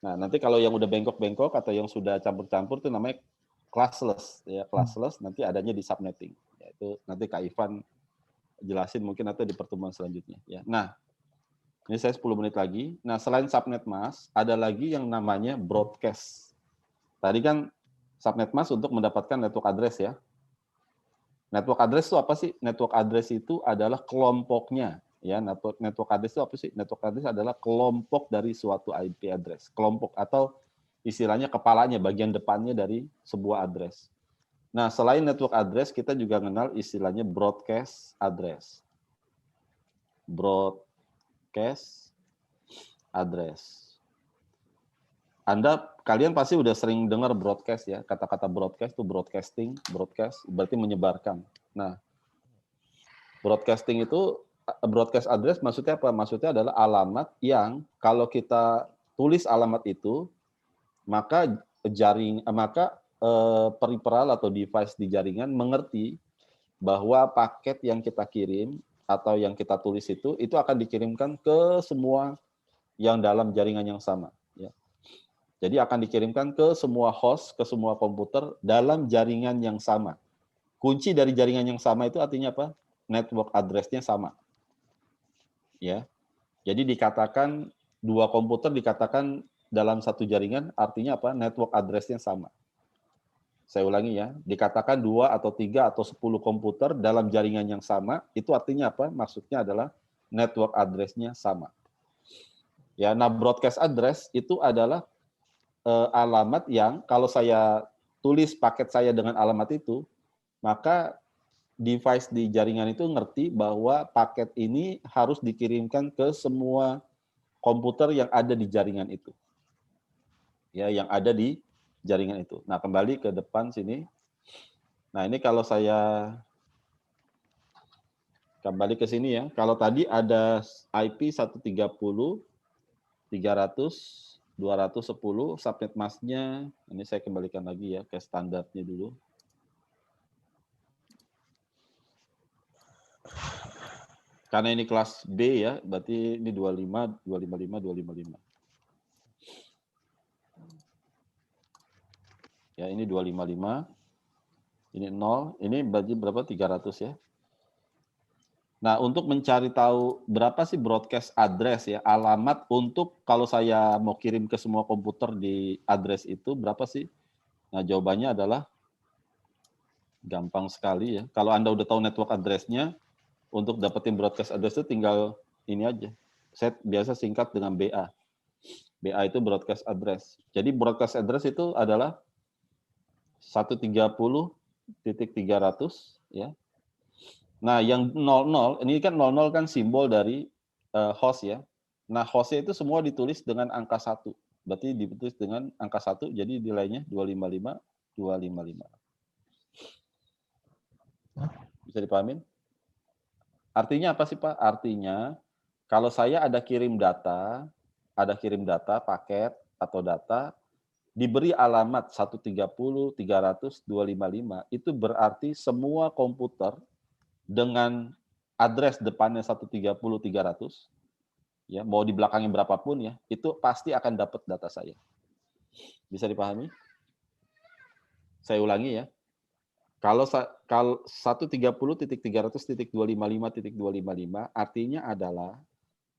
Nah, nanti kalau yang udah bengkok-bengkok atau yang sudah campur-campur itu namanya classless ya, classless nanti adanya di subnetting. Ya, itu nanti Kak Ivan jelasin mungkin atau di pertemuan selanjutnya ya. Nah, ini saya 10 menit lagi. Nah, selain subnet mask ada lagi yang namanya broadcast. Tadi kan subnet mask untuk mendapatkan network address ya. Network address itu apa sih? Network address itu adalah kelompoknya. Ya, network address itu apa sih? Network address adalah kelompok dari suatu IP address. Kelompok atau istilahnya kepalanya, bagian depannya dari sebuah address. Nah, selain network address, kita juga mengenal istilahnya broadcast address. Broadcast address. Kalian pasti udah sering dengar broadcast ya. Kata-kata broadcast itu broadcasting, broadcast berarti menyebarkan. Nah, broadcast address maksudnya apa? Maksudnya adalah alamat yang kalau kita tulis alamat itu, maka peripheral atau device di jaringan mengerti bahwa paket yang kita kirim atau yang kita tulis itu akan dikirimkan ke semua yang dalam jaringan yang sama. Ya. Jadi akan dikirimkan ke semua host, ke semua komputer dalam jaringan yang sama. Kunci dari jaringan yang sama itu artinya apa? Network address-nya sama. Ya. Jadi dikatakan dua komputer dikatakan dalam satu jaringan artinya apa? Network address-nya sama. Saya ulangi ya, dikatakan 2 atau 3 atau 10 komputer dalam jaringan yang sama, itu artinya apa? Maksudnya adalah network address-nya sama. Ya, nah broadcast address itu adalah alamat yang kalau saya tulis paket saya dengan alamat itu, maka device di jaringan itu ngerti bahwa paket ini harus dikirimkan ke semua komputer yang ada di jaringan itu. Ya, yang ada di jaringan itu. Nah, kembali ke depan sini. Nah, ini kalau saya kembali ke sini ya. Kalau tadi ada IP 130, 300, 210, subnet masknya, ini saya kembalikan lagi ya ke standarnya dulu. Karena ini kelas B ya, berarti ini 25, 255, 255. Ya, ini 255. Ini 0, ini berarti berapa? 300 ya. Nah, untuk mencari tahu berapa sih broadcast address ya, alamat untuk kalau saya mau kirim ke semua komputer di address itu berapa sih? Nah, jawabannya adalah gampang sekali ya. Kalau Anda udah tahu network address-nya, untuk dapetin broadcast address itu tinggal ini aja. Saya biasa singkat dengan BA. BA itu broadcast address. Jadi broadcast address itu adalah 130.300 ya. Nah, yang 00, ini kan 00 kan simbol dari host ya. Nah, hostnya itu semua ditulis dengan angka 1. Berarti ditulis dengan angka 1, jadi nilainya 255, 255. Bisa dipahamin? Artinya apa sih, Pak? Artinya, kalau saya ada kirim data, paket atau data, diberi alamat 130, 300, 255, itu berarti semua komputer dengan address depannya 130, 300, ya, mau di belakangnya berapapun ya, itu pasti akan dapat data saya. Bisa dipahami? Saya ulangi ya. Kalau 130.300.255.255 artinya adalah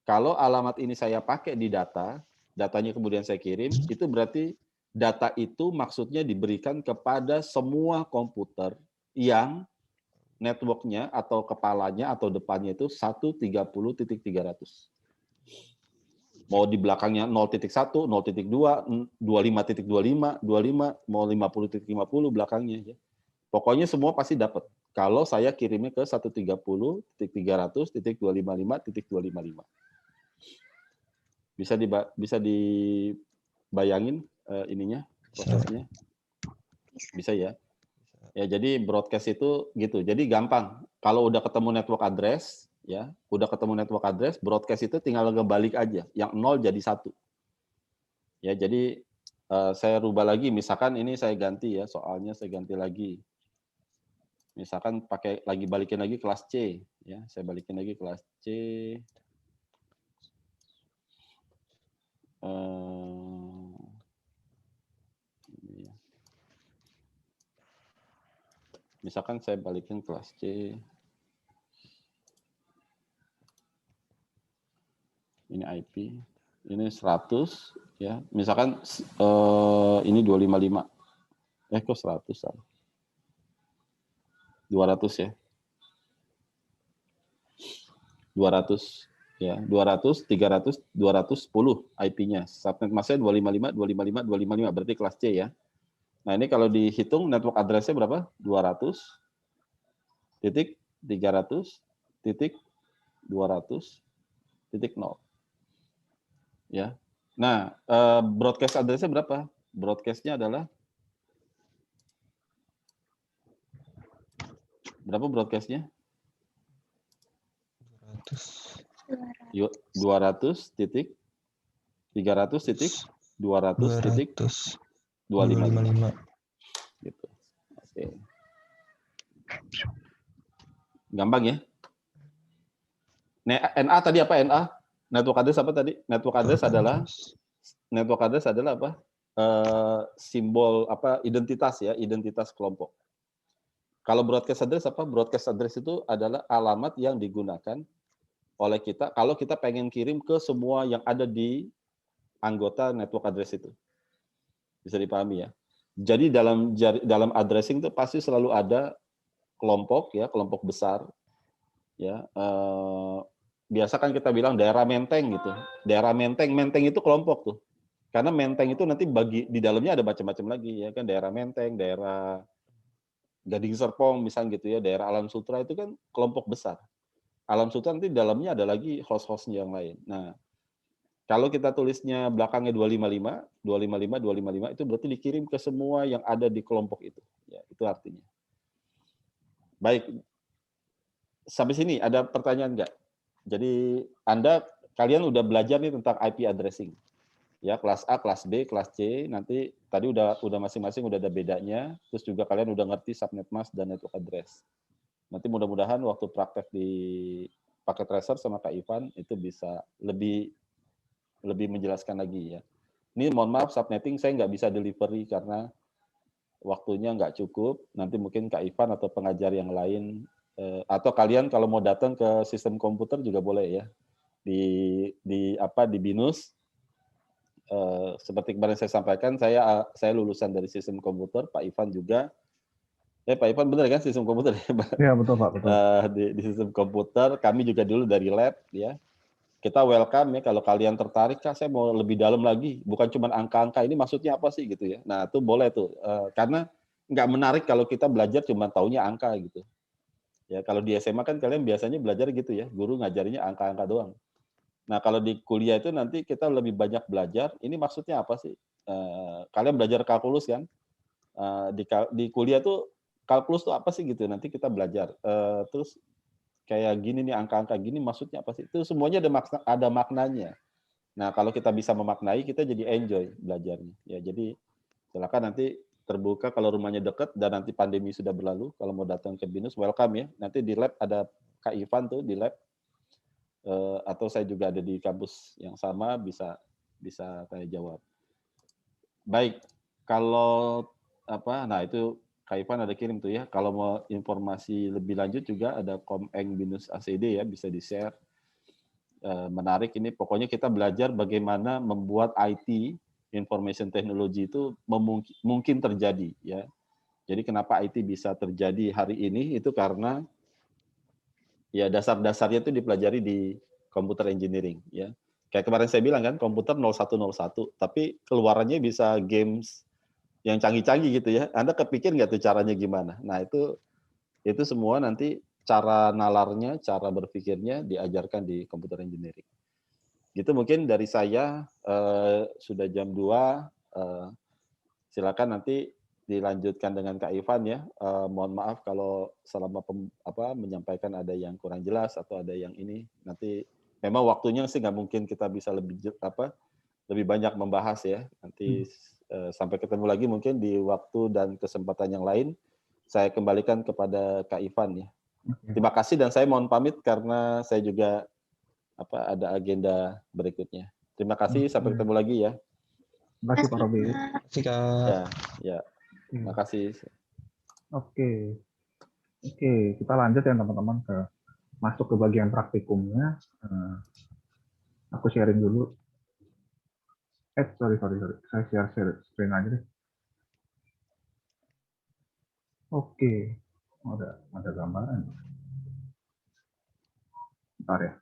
kalau alamat ini saya pakai di data, datanya kemudian saya kirim, itu berarti data itu maksudnya diberikan kepada semua komputer yang networknya atau kepalanya atau depannya itu 130.300. Mau di belakangnya 0.1, 0.2, 25.25, 25, mau 50.50 belakangnya. Ya. Pokoknya semua pasti dapat. Kalau saya kirimnya ke 130.300.255.255. Bisa dibayangin ininya, prosesnya? Bisa ya? Ya, jadi broadcast itu gitu. Jadi gampang. Kalau udah ketemu network address, ya, broadcast itu tinggal ngebalik aja. Yang 0 jadi 1. Ya, jadi saya rubah lagi. Misalkan ini saya ganti ya, soalnya saya ganti lagi. Misalkan balikin lagi kelas C, ya. Saya balikin lagi kelas C. Ini ya. Misalkan saya balikin kelas C. Ini IP, ini 100 ya. Misalkan ini 255. Kok 100 salah. 200 ya. 200 ya, 200, 300, 210 IP-nya. Subnet masknya 255, 255, 255 berarti kelas C ya. Nah, ini kalau dihitung network address-nya berapa? 200 titik 300 titik 200 titik 0. Ya. Nah, broadcast address-nya berapa? Broadcast-nya adalah berapa broadcast-nya? 200 titik 300 titik 200 titik 255 gitu. Oke. Gampang ya. NA tadi apa? NA network address apa tadi? Network address adalah apa? simbol identitas ya, identitas kelompok. Kalau broadcast address apa? Broadcast address itu adalah alamat yang digunakan oleh kita kalau kita pengen kirim ke semua yang ada di anggota network address itu. Bisa dipahami ya. Jadi dalam addressing itu pasti selalu ada kelompok ya, kelompok besar ya. Biasa kan kita bilang daerah menteng gitu. Daerah menteng itu kelompok tuh. Karena menteng itu nanti di dalamnya ada macam-macam lagi ya kan, daerah menteng, daerah Gading Serpong misalnya gitu ya, daerah Alam Sutra itu kan kelompok besar. Alam Sutra nanti di dalamnya ada lagi host-hostnya yang lain. Nah, kalau kita tulisnya belakangnya 255 itu berarti dikirim ke semua yang ada di kelompok itu. Ya, itu artinya. Baik, sampai sini ada pertanyaan nggak? Jadi kalian udah belajar nih tentang IP addressing. Ya, kelas A, kelas B, kelas C, nanti tadi udah masing-masing udah ada bedanya, terus juga kalian udah ngerti subnet mask dan network address. Nanti mudah-mudahan waktu praktek di paket tracer sama Kak Ivan itu bisa lebih menjelaskan lagi ya. Ini mohon maaf subnetting saya nggak bisa delivery karena waktunya nggak cukup. Nanti mungkin Kak Ivan atau pengajar yang lain atau kalian kalau mau datang ke sistem komputer juga boleh ya. Di BINUS. Seperti kemarin saya sampaikan, saya lulusan dari sistem komputer, Pak Ivan juga. Pak Ivan benar kan sistem komputer ya, Pak? Iya betul Pak, betul. Di sistem komputer, kami juga dulu dari lab ya. Kita welcome ya kalau kalian tertarik, Kak, saya mau lebih dalam lagi, bukan cuma angka-angka ini maksudnya apa sih gitu ya. Nah itu boleh tuh, karena nggak menarik kalau kita belajar cuma taunya angka gitu. Ya kalau di SMA kan kalian biasanya belajar gitu ya, guru ngajarinya angka-angka doang. Nah, kalau di kuliah itu nanti kita lebih banyak belajar, ini maksudnya apa sih? Kalian belajar kalkulus kan? Di kuliah tuh kalkulus tuh apa sih gitu, nanti kita belajar. Terus kayak gini nih, angka-angka gini maksudnya apa sih? Itu semuanya ada maknanya. Nah, kalau kita bisa memaknai, kita jadi enjoy belajarnya. Ya, jadi silakan nanti terbuka kalau rumahnya dekat dan nanti pandemi sudah berlalu, kalau mau datang ke BINUS, welcome ya. Nanti di lab ada Kak Ivan tuh di lab. Atau saya juga ada di kampus yang sama, bisa tanya jawab. Baik, kalau nah itu Kak Ivan ada kirim tuh ya. Kalau mau informasi lebih lanjut juga ada Komeng BINUS ACD ya, bisa di-share. Menarik ini, pokoknya kita belajar bagaimana membuat IT, information technology itu mungkin terjadi ya. Jadi kenapa IT bisa terjadi hari ini itu karena ya dasar-dasarnya itu dipelajari di computer engineering ya. Kayak kemarin saya bilang kan komputer 0101, tapi keluarannya bisa games yang canggih-canggih gitu ya. Anda kepikir nggak tuh caranya gimana? Nah itu semua nanti cara nalarnya, cara berpikirnya diajarkan di computer engineering. Gitu mungkin dari saya, sudah jam 2, silakan nanti dilanjutkan dengan Kak Ivan ya. Mohon maaf kalau selama menyampaikan ada yang kurang jelas atau ada yang ini. Nanti memang waktunya sih nggak mungkin kita bisa lebih banyak membahas ya. Nanti sampai ketemu lagi mungkin di waktu dan kesempatan yang lain. Saya kembalikan kepada Kak Ivan ya. Terima kasih dan saya mohon pamit karena saya juga ada agenda berikutnya. Terima kasih, sampai ketemu lagi ya. Terima kasih Pak Robi. Terima kasih, Kak. Ya. Terima kasih. Oke, kita lanjut ya teman-teman masuk ke bagian praktikumnya. Aku sharing dulu. Sorry. Saya share screen aja deh. Oke. Ada gambaran. Bentar ya.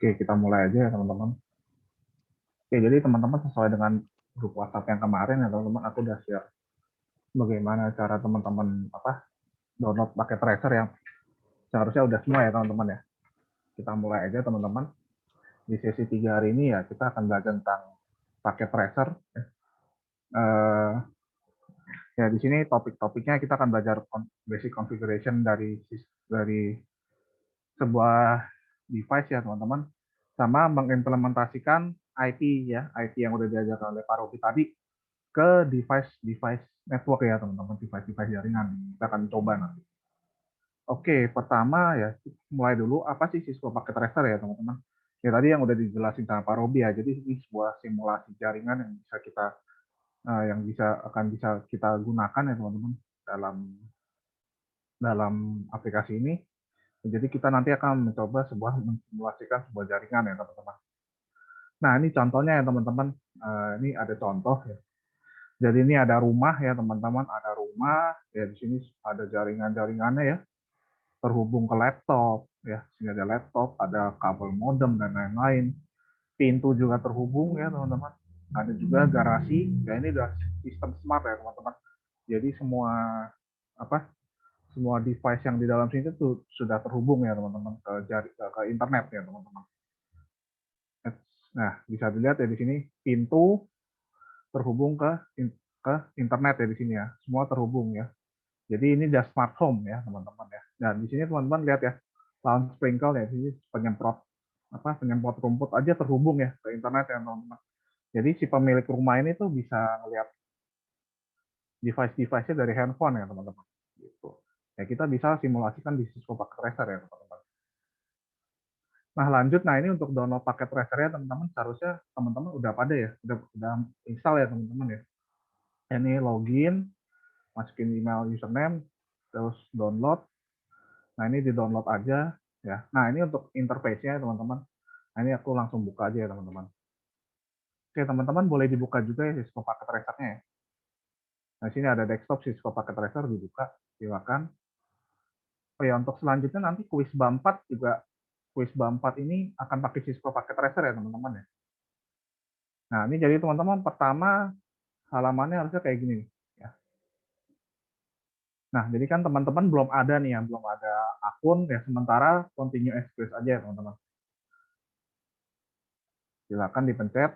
Oke, kita mulai aja ya teman-teman. Oke, jadi teman-teman sesuai dengan grup WhatsApp yang kemarin ya teman-teman, aku udah share bagaimana cara teman-teman download paket tracer yang seharusnya udah semua ya teman-teman ya. Kita mulai aja teman-teman. Di sesi 3 hari ini ya kita akan belajar tentang paket tracer. Ya di sini topik-topiknya kita akan belajar basic configuration dari sebuah device ya teman-teman, sama mengimplementasikan IP ya, IP yang udah diajarkan oleh Pak Robi tadi ke device network ya teman-teman, device jaringan. Kita akan coba nanti. Oke, pertama ya mulai dulu apa sih siswa paket tracer ya teman-teman. Ya tadi yang udah dijelasin sama Pak Robi ya. Jadi ini sebuah simulasi jaringan yang bisa kita akan bisa kita gunakan ya teman-teman dalam aplikasi ini. Jadi kita nanti akan mencoba mensimulasikan sebuah jaringan ya teman-teman. Nah ini contohnya ya teman-teman. Ini ada contoh ya. Jadi ini ada rumah ya teman-teman. Ada rumah ya, di sini ada jaringan-jaringannya ya. Terhubung ke laptop ya. Sini ada laptop, ada kabel modem dan lain-lain. Pintu juga terhubung ya teman-teman. Ada juga garasi. Ya ini udah sistem smart ya teman-teman. Jadi semua device yang di dalam sini itu sudah terhubung ya teman-teman ke internet ya teman-teman. Nah bisa dilihat ya di sini pintu terhubung ke internet ya di sini ya. Semua terhubung ya. Jadi ini udah smart home ya teman-teman ya. Dan di sini teman-teman lihat ya lawn sprinkle ya, di sini penyemprot rumput aja terhubung ya ke internet ya teman-teman. Jadi si pemilik rumah ini tuh bisa ngelihat device-device-nya dari handphone ya teman-teman. Gitu. Ya kita bisa simulasikan di Cisco Packet Tracer ya teman-teman. Nah lanjut, nah ini untuk download paket tracer-nya teman-teman, seharusnya teman-teman udah pada ya, udah install ya teman-teman ya. Ini login, masukin email username, terus download. Nah ini di download aja ya. Nah ini untuk interface-nya teman-teman. Nah ini aku langsung buka aja ya teman-teman. Oke teman-teman boleh dibuka juga ya Cisco Packet Tracer-nya ya. Nah sini ada desktop Cisco Packet Tracer, dibuka, silakan. Oh ya untuk selanjutnya nanti kuis BAM 4 juga, kuis BAM 4 ini akan pakai Cisco Packet Tracer ya teman-teman ya. Nah ini jadi teman-teman pertama halamannya harusnya kayak gini nih. Ya. Nah jadi kan teman-teman belum ada nih ya, belum ada akun ya, sementara continue as guest aja ya teman-teman. Silakan dipencet.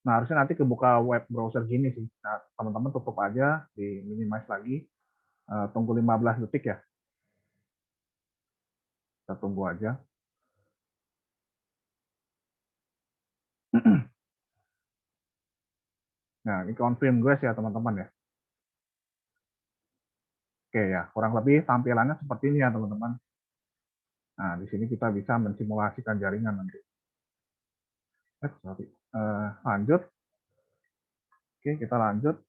Nah harusnya nanti kebuka web browser gini sih. Nah teman-teman tutup aja, di minimize lagi. Tunggu 15 detik ya. Kita tunggu aja. Nah ini confirm guys ya teman-teman ya. Oke ya, kurang lebih tampilannya seperti ini ya teman-teman. Nah di sini kita bisa mensimulasikan jaringan nanti. Lanjut. Oke kita lanjut.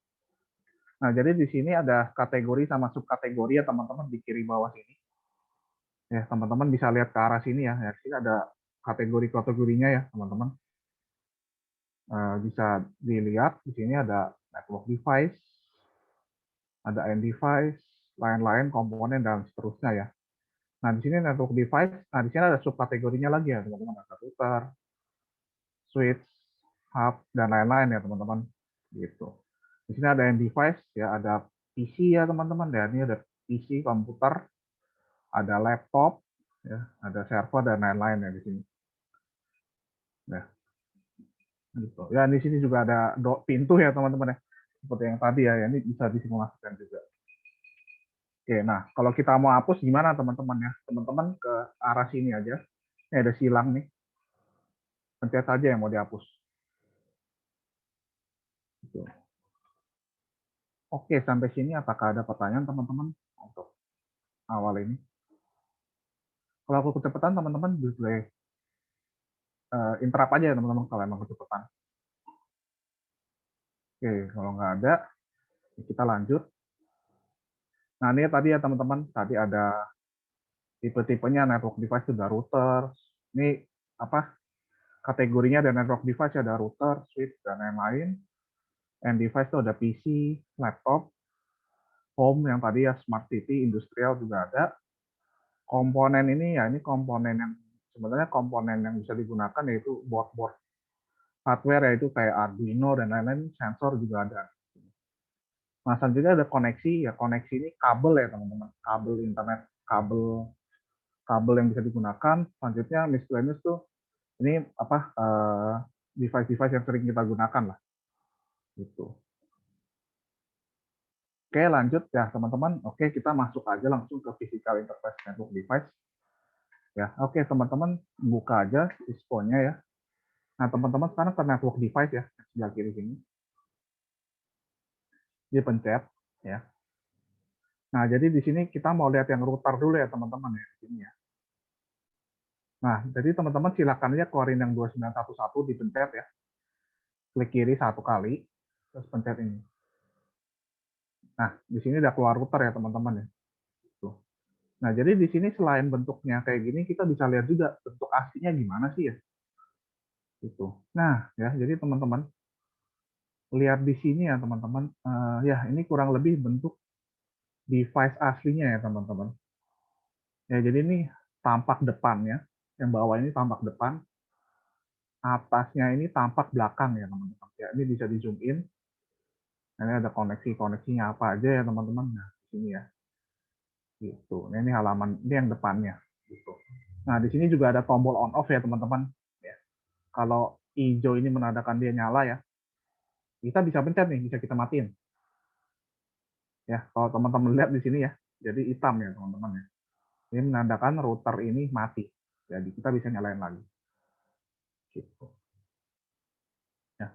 Nah, jadi di sini ada kategori sama subkategori ya teman-teman di kiri bawah sini. Ya, teman-teman bisa lihat ke arah sini ya. Ya, di sini ada kategori-kategorinya ya, teman-teman. Bisa dilihat di sini ada network device, ada end device, lain-lain komponen dan seterusnya ya. Nah, di sini network device, nah di sini ada subkategorinya lagi ya, teman-teman. Ada router, switch, hub dan lain-lain ya, teman-teman. Gitu. Di sini ada end device ya, ada PC ya, teman-teman. Dan ini ada PC komputer, ada laptop, ya, ada server dan lain-lain ya di sini. Nah, gitu. Ya di sini juga ada pintu ya teman-teman ya, seperti yang tadi ya, ini bisa disimulasikan juga. Oke, nah kalau kita mau hapus gimana teman-teman ya? Teman-teman ke arah sini aja. Ini ada silang nih. Pencet aja yang mau dihapus. Gitu. Oke, sampai sini apakah ada pertanyaan teman-teman untuk awal ini? Kalau aku kecepatan teman-teman boleh interrupt aja ya teman-teman kalau emang kecepatan. Oke, kalau nggak ada, kita lanjut. Nah ini tadi ya teman-teman, tadi ada tipe-tipenya network device itu ada router. Ini kategorinya ada network device, ada router, switch dan lain-lain. End device itu ada PC, laptop, home yang tadi ya smart TV, industrial juga ada. Komponen ini ya ini komponen yang sebenarnya komponen yang bisa digunakan yaitu board hardware yaitu kayak Arduino dan lain-lain, sensor juga ada. Nah, selanjutnya ada koneksi ya, koneksi ini kabel ya teman-teman, kabel internet, kabel yang bisa digunakan. Selanjutnya miscellaneous tuh ini device-device yang sering kita gunakan lah. Gitu. Oke, lanjut ya teman-teman. Oke, kita masuk aja langsung ke physical interface network device. Ya, oke teman-teman buka aja Cisco-nya ya. Nah, teman-teman sekarang ke network device ya, sebelah kiri sini. Dipencet ya. Nah, jadi di sini kita mau lihat yang router dulu ya teman-teman ya, di sini ya. Nah, jadi teman-teman silakan aja keluarin yang 2911 dipencet ya. Klik kiri 1 kali, terus pencet ini. Nah, di sini udah keluar router ya teman-teman ya. Tuh. Nah, jadi di sini selain bentuknya kayak gini, kita bisa lihat juga bentuk aslinya gimana sih ya. Gitu. Nah, ya, jadi teman-teman lihat di sini ya teman-teman. Ya, ini kurang lebih bentuk device aslinya ya teman-teman. Ya, jadi ini tampak depannya, yang bawah ini tampak depan, atasnya ini tampak belakang ya teman-teman. Ya, ini bisa di zoom in. Ini ada koneksinya apa aja ya teman-teman. Nah, di sini ya. Gitu. Nah, ini halaman, ini yang depannya. Gitu. Nah, di sini juga ada tombol on off ya teman-teman. Ya. Kalau hijau ini menandakan dia nyala ya, kita bisa pencet nih, bisa kita matiin. Ya, kalau teman-teman lihat di sini ya, jadi hitam ya teman-teman ya. Ini menandakan router ini mati. Jadi kita bisa nyalain lagi. Gitu. Ya.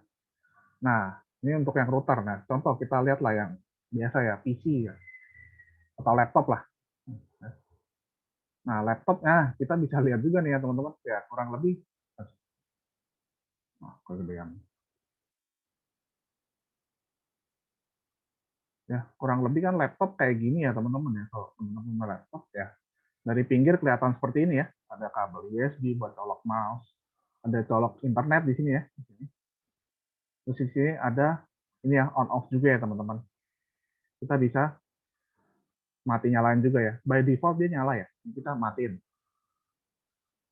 Nah, ini untuk yang router. Nah, contoh kita lihat lah yang biasa ya, PC ya, atau laptop lah. Nah, laptopnya kita bisa lihat juga nih ya teman-teman. Ya, kurang lebih. Nah, kegedean. Ya, kurang lebih kan laptop kayak gini ya teman-teman ya. Kalau teman-teman punya laptop ya, dari pinggir kelihatan seperti ini ya. Ada kabel USB buat colok mouse, ada colok internet di sini ya. Di sini. Terus di sini ada ini ya on off juga ya teman-teman. Kita bisa mati nyalain juga ya. By default dia nyala ya. Kita matiin.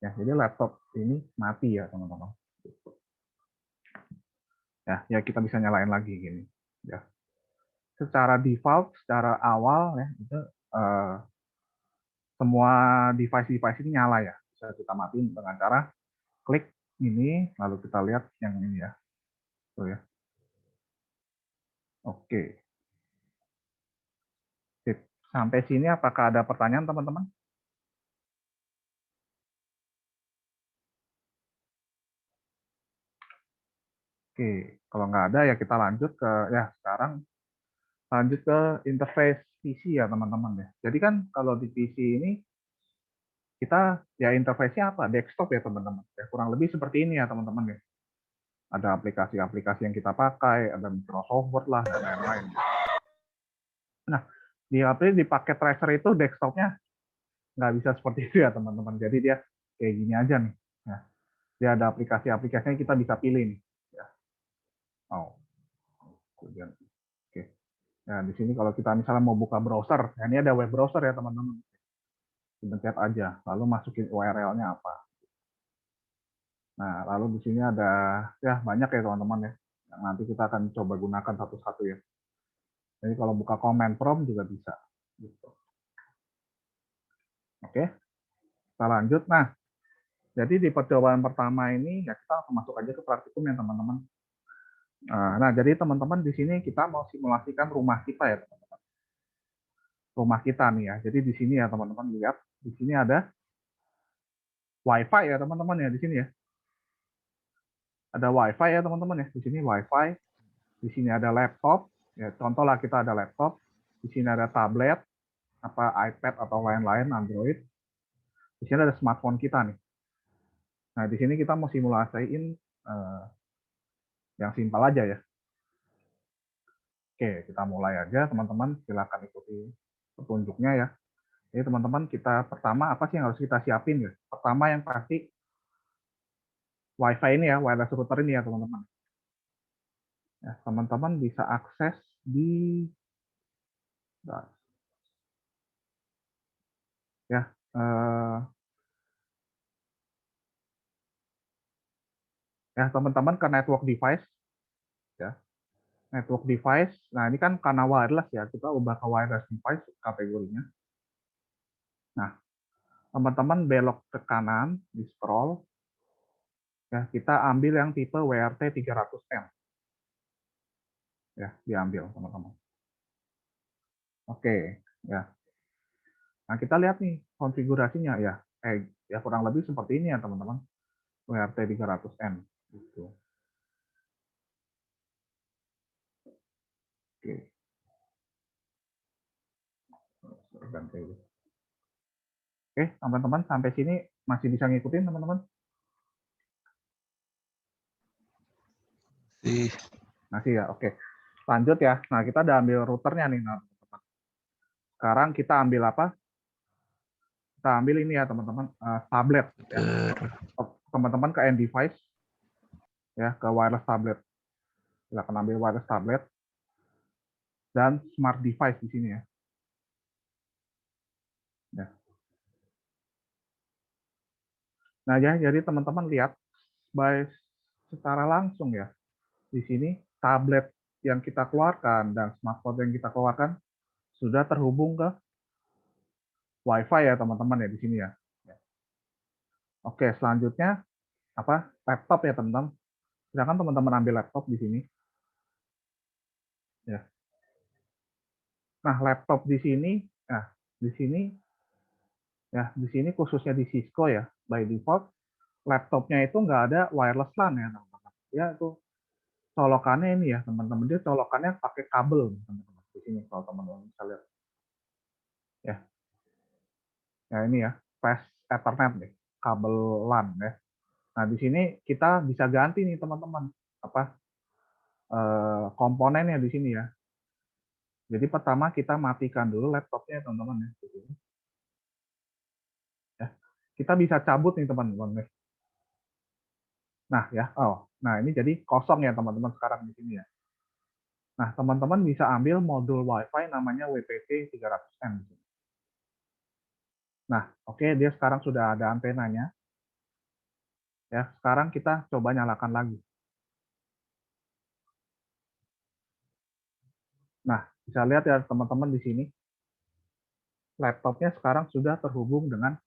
Ya, jadi laptop ini mati ya teman-teman. Ya kita bisa nyalain lagi gini. Ya. Secara default, secara awal ya itu semua device-device ini nyala ya. Bisa kita matiin dengan cara klik ini, lalu kita lihat yang ini ya. Tuh ya. Oke. Sip. Sampai sini apakah ada pertanyaan teman-teman? Oke, kalau nggak ada ya kita lanjut ke ya sekarang lanjut ke interface PC ya teman-teman ya. Jadi kan kalau di PC ini kita ya interface-nya apa? Desktop ya teman-teman. Ya, kurang lebih seperti ini ya teman-teman ya. Ada aplikasi-aplikasi yang kita pakai, ada Microsoft Word lah dan lain-lain. Nah, di paket tracer itu desktopnya nggak bisa seperti itu ya teman-teman. Jadi dia kayak gini aja nih. Ya, dia ada aplikasi-aplikasinya kita bisa pilih nih. Ya. Oh, kemudian oke. Nah, di sini kalau kita misalnya mau buka browser, nah ini ada web browser ya teman-teman. Dipencet aja, lalu masukin URL-nya apa. Nah, lalu di sini ada ya banyak ya teman-teman ya. Yang nanti kita akan coba gunakan satu-satu ya. Jadi kalau buka command prompt juga bisa. Gitu. Oke, kita lanjut. Nah, jadi di percobaan pertama ini ya kita langsung masuk aja ke praktikum ya teman-teman. Nah, jadi teman-teman di sini kita mau simulasikan rumah kita ya teman-teman. Rumah kita nih ya. Jadi di sini ya teman-teman lihat, di sini ada WiFi ya teman-teman ya di sini ya. Ada WiFi ya teman-teman ya. Di sini WiFi. Di sini ada laptop. Ya, contoh lah kita ada laptop. Di sini ada tablet, apa iPad atau lain-lain Android. Di sini ada smartphone kita nih. Nah, di sini kita mau simulasiin yang simpel aja ya. Oke, kita mulai aja teman-teman. Silakan ikuti petunjuknya ya. Jadi teman-teman kita pertama apa sih yang harus kita siapin ya? Pertama yang pasti WiFi ini ya, wireless router ini ya teman-teman. Ya, teman-teman bisa akses di ya ya teman-teman ke network device ya. Network device. Nah, ini kan karena wireless ya, kita ubah ke wireless device kategorinya. Nah, teman-teman belok ke kanan, di scroll, ya kita ambil yang tipe WRT 300M. Ya, diambil teman-teman. Oke, ya. Nah, kita lihat nih konfigurasinya ya. Ya kurang lebih seperti ini ya teman-teman. WRT 300M. Gitu. Oke. Oke, teman-teman sampai sini masih bisa ngikutin teman-teman? Masih ya, oke. Lanjut ya. Nah, kita udah ambil routernya nih, teman-teman. Sekarang kita ambil apa? Kita ambil ini ya, teman-teman, tablet. Ya. Teman-teman ke end device, ya, ke wireless tablet. Silakan ambil wireless tablet dan smart device di sini ya. Ya. Nah, ya, jadi teman-teman lihat secara langsung ya. Di sini tablet yang kita keluarkan dan smartphone yang kita keluarkan sudah terhubung ke Wi-Fi ya teman-teman ya di sini ya. Oke, selanjutnya apa? Laptop ya teman-teman. Silakan teman-teman ambil laptop di sini. Ya. Nah, laptop di sini, nah di sini ya di sini khususnya di Cisco ya, by default laptopnya itu nggak ada wireless LAN ya teman-teman. Ya itu colokannya ini ya teman-teman, dia colokannya pakai kabel teman-teman. Di sini kalau teman-teman bisa lihat. Ya. Ya ini ya, fast Ethernet nih, kabel LAN ya. Nah, di sini kita bisa ganti nih teman-teman, apa komponennya di sini ya. Jadi pertama kita matikan dulu laptopnya teman-teman ya. Ya. Kita bisa cabut nih teman-teman. Nah ya, nah ini jadi kosong ya teman-teman sekarang di sini ya. Nah teman-teman bisa ambil modul WiFi namanya WPT 300M. Nah oke, dia sekarang sudah ada antenanya. Ya, sekarang kita coba nyalakan lagi. Nah, bisa lihat ya teman-teman di sini. Laptopnya sekarang sudah terhubung dengan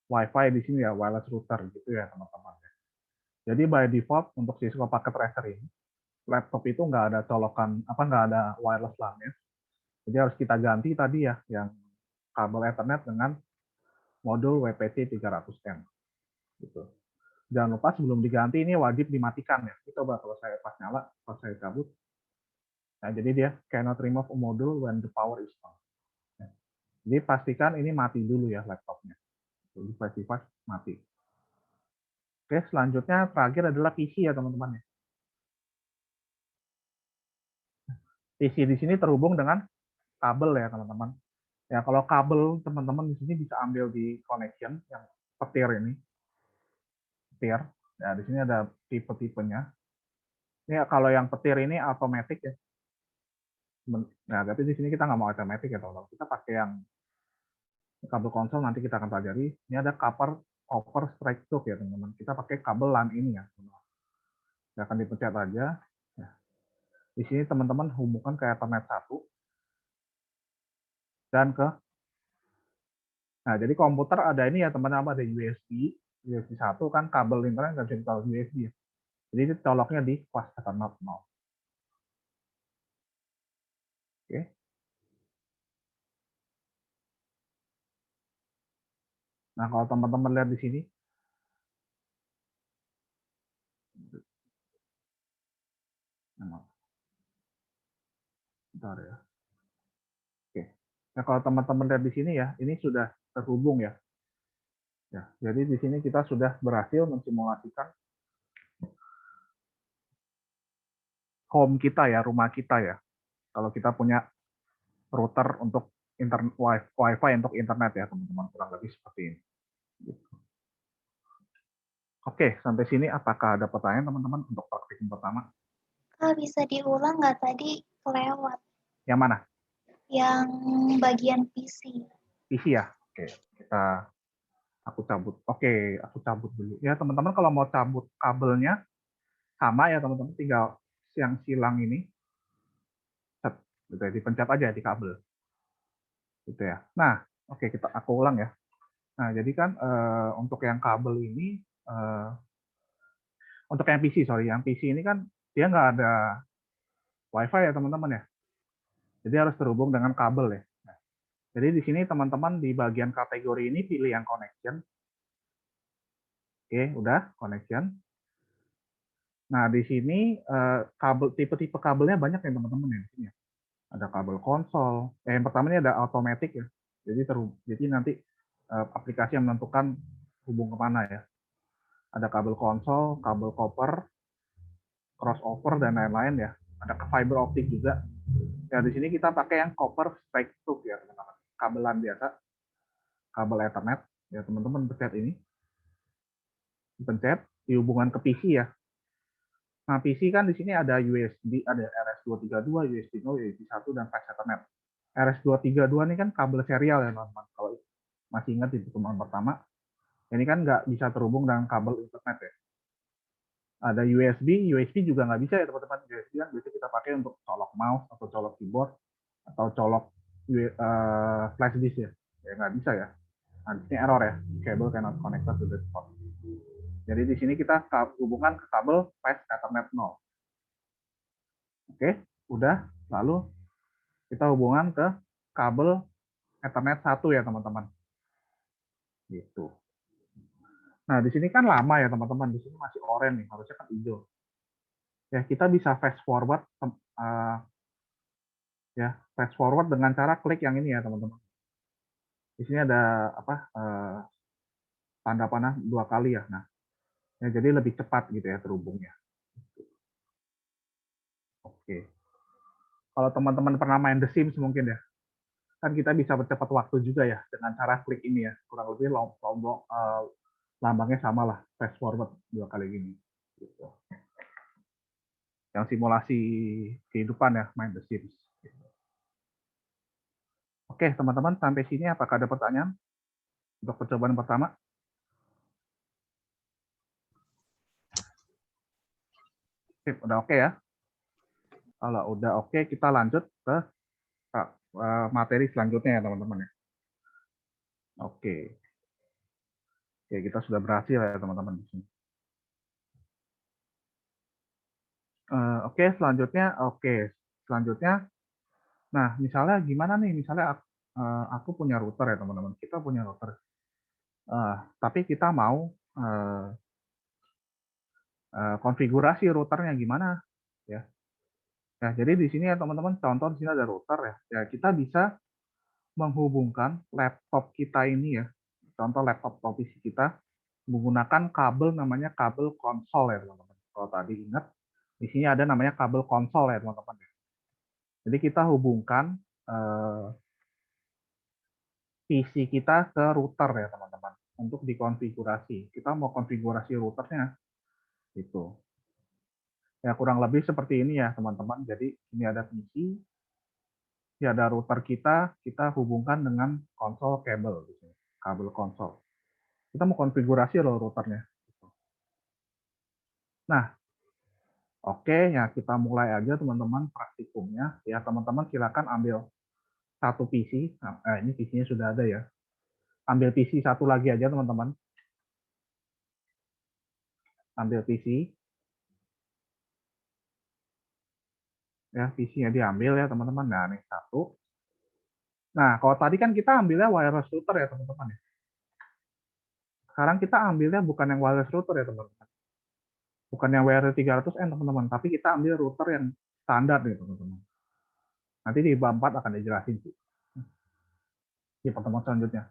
Wi-Fi di sini ya, wireless router gitu ya teman-teman. Jadi by default untuk Cisco Packet Tracer ini, laptop itu nggak ada colokan, nggak ada wireless LAN-nya. Jadi harus kita ganti tadi ya, yang kabel Ethernet dengan modul WPT 300M. Gitu. Jangan lupa sebelum diganti ini wajib dimatikan ya. Kita coba kalau saya pas nyala, pas saya cabut. Nah, jadi dia cannot remove a module when the power is on. Jadi pastikan ini mati dulu ya laptopnya. Device mati. Oke, selanjutnya terakhir adalah PC ya teman-teman. PC di sini terhubung dengan kabel ya teman-teman. Ya kalau kabel teman-teman di sini bisa ambil di connection yang petir ini. Petir. Ya di sini ada tipe-tipenya. Ini kalau yang petir ini automatic ya. Nah, tapi di sini kita nggak mau automatic ya teman-teman. Kita pakai yang kabel konsol nanti kita akan pelajari. Ini ada copper strike tube ya teman-teman. Kita pakai kabel LAN ini ya. Kita akan dipencet aja. Ya. Di sini teman-teman hubungkan ke Ethernet 1 dan ke. Nah, jadi komputer ada ini ya teman-teman, ada USB 1 kan kabel internet nggak bisa ditolak USB ya. Jadi itu coloknya di fast Ethernet 0. Oke. Nah, kalau teman-teman lihat di sini, bentar ya. Oke. Nah, kalau teman-teman lihat di sini ya, ini sudah terhubung ya. Ya, jadi di sini kita sudah berhasil mensimulasikan home kita ya, rumah kita ya. Kalau kita punya router untuk internet Wi-Fi untuk internet ya, teman-teman, kurang lebih seperti ini. Oke, sampai sini apakah ada pertanyaan teman-teman untuk praktik pertama? Bisa diulang nggak tadi kelewat? Yang mana? Yang bagian PC. PC ya? Oke, aku cabut. Oke, aku cabut dulu. Ya teman-teman kalau mau cabut kabelnya, sama ya teman-teman, tinggal yang silang ini, gitu ya, dipencet aja di kabel. Gitu ya. Nah, oke aku ulang ya. Nah, jadi kan untuk yang kabel ini, untuk yang PC, yang PC ini kan dia nggak ada Wi-Fi ya teman-teman ya. Jadi harus terhubung dengan kabel ya. Nah, jadi di sini teman-teman di bagian kategori ini pilih yang connection. Oke, udah connection. Nah, di sini kabel tipe-tipe kabelnya banyak ya teman-teman ya di sini. Ada kabel konsol. Yang pertama ini ada automatic ya. Jadi nanti aplikasi yang menentukan hubung kemana ya. Ada kabel konsol, kabel copper, crossover dan lain-lain ya. Ada ke fiber optik juga. Ya di sini kita pakai yang copper straight tube ya teman-teman. Kabelan biasa, kabel Ethernet ya teman-teman, pencet ini. Pencet dihubungkan ke PC ya. Nah, PC kan di sini ada USB, ada RS232, USB 0, USB 1 dan flash Ethernet. RS232 ini kan kabel serial ya teman-teman. Kalau masih ingat di pertemuan pertama, ini kan nggak bisa terhubung dengan kabel internet ya. Ada USB juga nggak bisa ya teman-teman. USB kan biasanya kita pakai untuk colok mouse atau colok keyboard atau colok flash disk ya. Ya nggak bisa ya. Nah, ini error ya. Cable cannot connected to the port. Jadi di sini kita hubungkan ke kabel flash Ethernet 0. Oke, udah. Lalu kita hubungan ke kabel Ethernet 1 ya teman-teman. Gitu. Nah, di sini kan lama ya teman-teman. Di sini masih oranye nih, harusnya kan hijau. Ya, kita bisa fast forward fast forward dengan cara klik yang ini ya teman-teman. Di sini ada apa? Tanda panah 2 kali ya. Nah, ya, jadi lebih cepat gitu ya terhubungnya. Oke. Kalau teman-teman pernah main The Sims mungkin ya, kan kita bisa bercepat waktu juga ya dengan cara klik ini ya. Kurang lebih lambangnya sama lah, fast forward 2 kali gini. Gitu. Yang simulasi kehidupan ya, main The Sims. Oke, teman-teman, sampai sini apakah ada pertanyaan untuk percobaan pertama? Sip, udah oke ya? Kalau udah oke, kita lanjut ke materi selanjutnya ya, teman-teman ya. Oke. Oke, kita sudah berhasil ya, teman-teman. Oke, selanjutnya. Nah, misalnya gimana nih? Misalnya aku punya router ya, teman-teman. Kita punya router. Tapi kita mau konfigurasi routernya gimana? Ya. Nah, jadi di sini ya, teman-teman, contoh di sini ada router ya. Ya, kita bisa menghubungkan laptop kita ini ya. Contoh laptop PC kita menggunakan kabel namanya kabel konsol ya, teman-teman. Kalau tadi ingat, di sini ada namanya kabel konsol ya, teman-teman. Jadi kita hubungkan PC kita ke router ya, teman-teman, untuk dikonfigurasi. Kita mau konfigurasi routernya gitu. Ya kurang lebih seperti ini ya, teman-teman. Jadi ini ada PC, ini ada router kita hubungkan dengan konsol kabel di sini, kabel konsol. Kita mau konfigurasi loh routernya. Nah, oke ya, kita mulai aja teman-teman praktikumnya. Ya teman-teman silakan ambil satu PC. Nah, ini PC-nya sudah ada ya. Ambil PC satu lagi aja teman-teman. Ambil PC. Ya, PC-nya diambil ya teman-teman. Nah, ini satu. Nah, kalau tadi kan kita ambilnya wireless router ya teman-teman ya. Sekarang kita ambilnya bukan yang wireless router ya teman-teman. Bukan yang WR300N teman-teman, tapi kita ambil router yang standar nih teman-teman. Nanti di bab 4 akan dijelasin sih. Di pertemuan selanjutnya.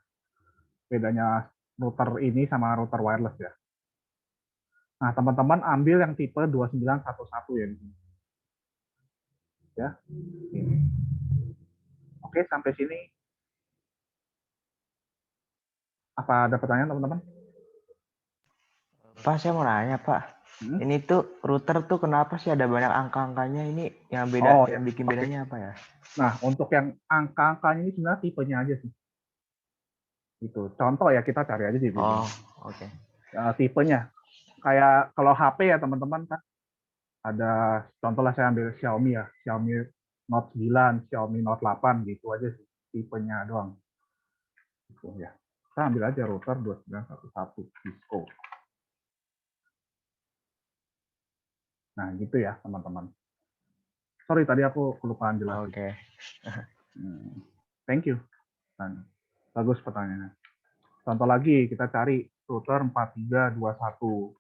Bedanya router ini sama router wireless ya. Nah, teman-teman ambil yang tipe 2911 ya di sini. Ya. Oke, sampai sini. Apa ada pertanyaan teman-teman? Pak, saya mau nanya, Pak. Ini tuh router tuh kenapa sih ada banyak angka-angkanya? Ini yang beda, yang bikin bedanya apa ya? Nah, untuk yang angka-angkanya ini sebenarnya tipenya aja sih. Itu contoh ya, kita cari aja di video. Oh, oke. Tipenya. Kayak kalau HP ya teman-teman kan ada contoh lah, saya ambil Xiaomi ya, Xiaomi Note 9, Xiaomi Note 8 gitu aja sih tipenya doang. Gitu ya. Kita ambil aja router 2911 Cisco. Nah, gitu ya, teman-teman. Sorry, tadi aku kelupaan jelasin. Oke. Thank you. Bagus pertanyaannya. Contoh lagi, kita cari router 4321.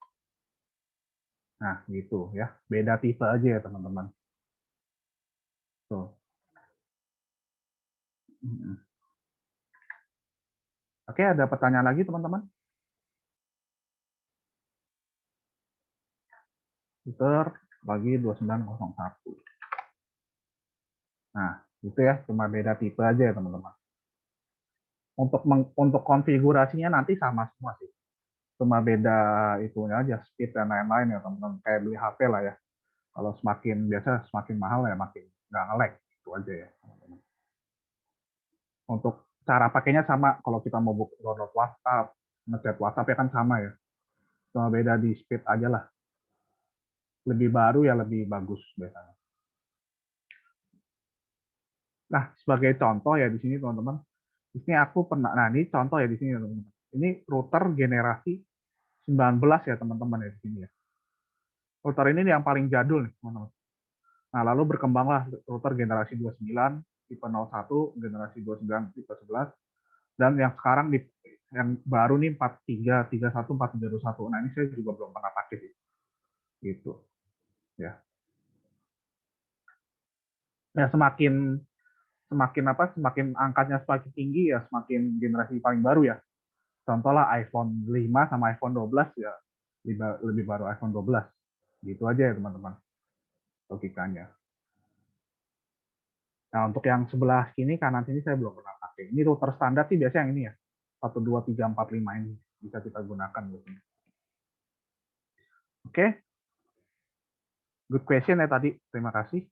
Nah, gitu ya. Beda tipe aja ya, teman-teman. Tuh. Oke, ada pertanyaan lagi teman-teman? Router bagi 2901. Nah, itu ya, cuma beda tipe aja ya teman-teman. Untuk konfigurasinya nanti sama semua sih. Cuma beda itunya aja, speed dan lain-lain ya teman-teman. Kayak beli HP lah ya. Kalau semakin mahal ya makin nggak nge-lag. Itu aja ya teman-teman. Untuk cara pakainya sama. Kalau kita mau download WhatsApp, ngechat WhatsApp ya kan sama ya. Cuma beda di speed aja lah. Lebih baru ya lebih bagus biasanya. Nah, sebagai contoh ya di sini teman-teman. Di sini aku pernah, nah ini contoh ya di sini teman-teman. Ini router generasi 19 ya teman-teman ya di sini ya. Router ini yang paling jadul nih teman-teman. Nah, lalu berkembanglah router generasi 29, tipe 01, generasi 29, tipe 11, dan yang sekarang yang baru nih 43, 31, 43, 21. Nah, ini saya juga belum pernah pakai sih. Gitu. Ya. Ya semakin angkanya semakin tinggi ya semakin generasi paling baru ya. Contoh lah iPhone 5 sama iPhone 12 ya lebih baru iPhone 12. Gitu aja ya teman-teman logikanya. Nah, untuk yang sebelah kini kanan sini saya belum pernah pakai. Ini router standar sih biasanya yang ini ya. 1, 2, 3, 4, 5 ini bisa kita gunakan biasanya. Oke. Good question ya tadi. Terima kasih.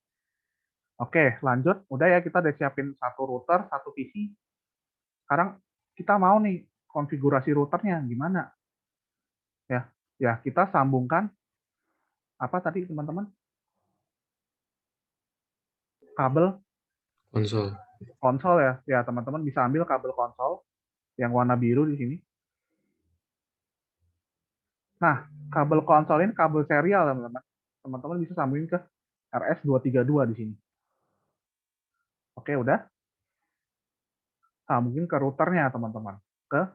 Oke, lanjut. Udah ya kita udah siapin satu router, satu PC. Sekarang kita mau nih konfigurasi routernya gimana? Ya, kita sambungkan apa tadi teman-teman? Kabel konsol ya. Ya, teman-teman bisa ambil kabel konsol yang warna biru di sini. Nah, kabel konsol ini kabel serial teman-teman. Teman-teman bisa sambungin ke RS232 di sini. Oke, udah. Sambungin ke routernya teman-teman. Ke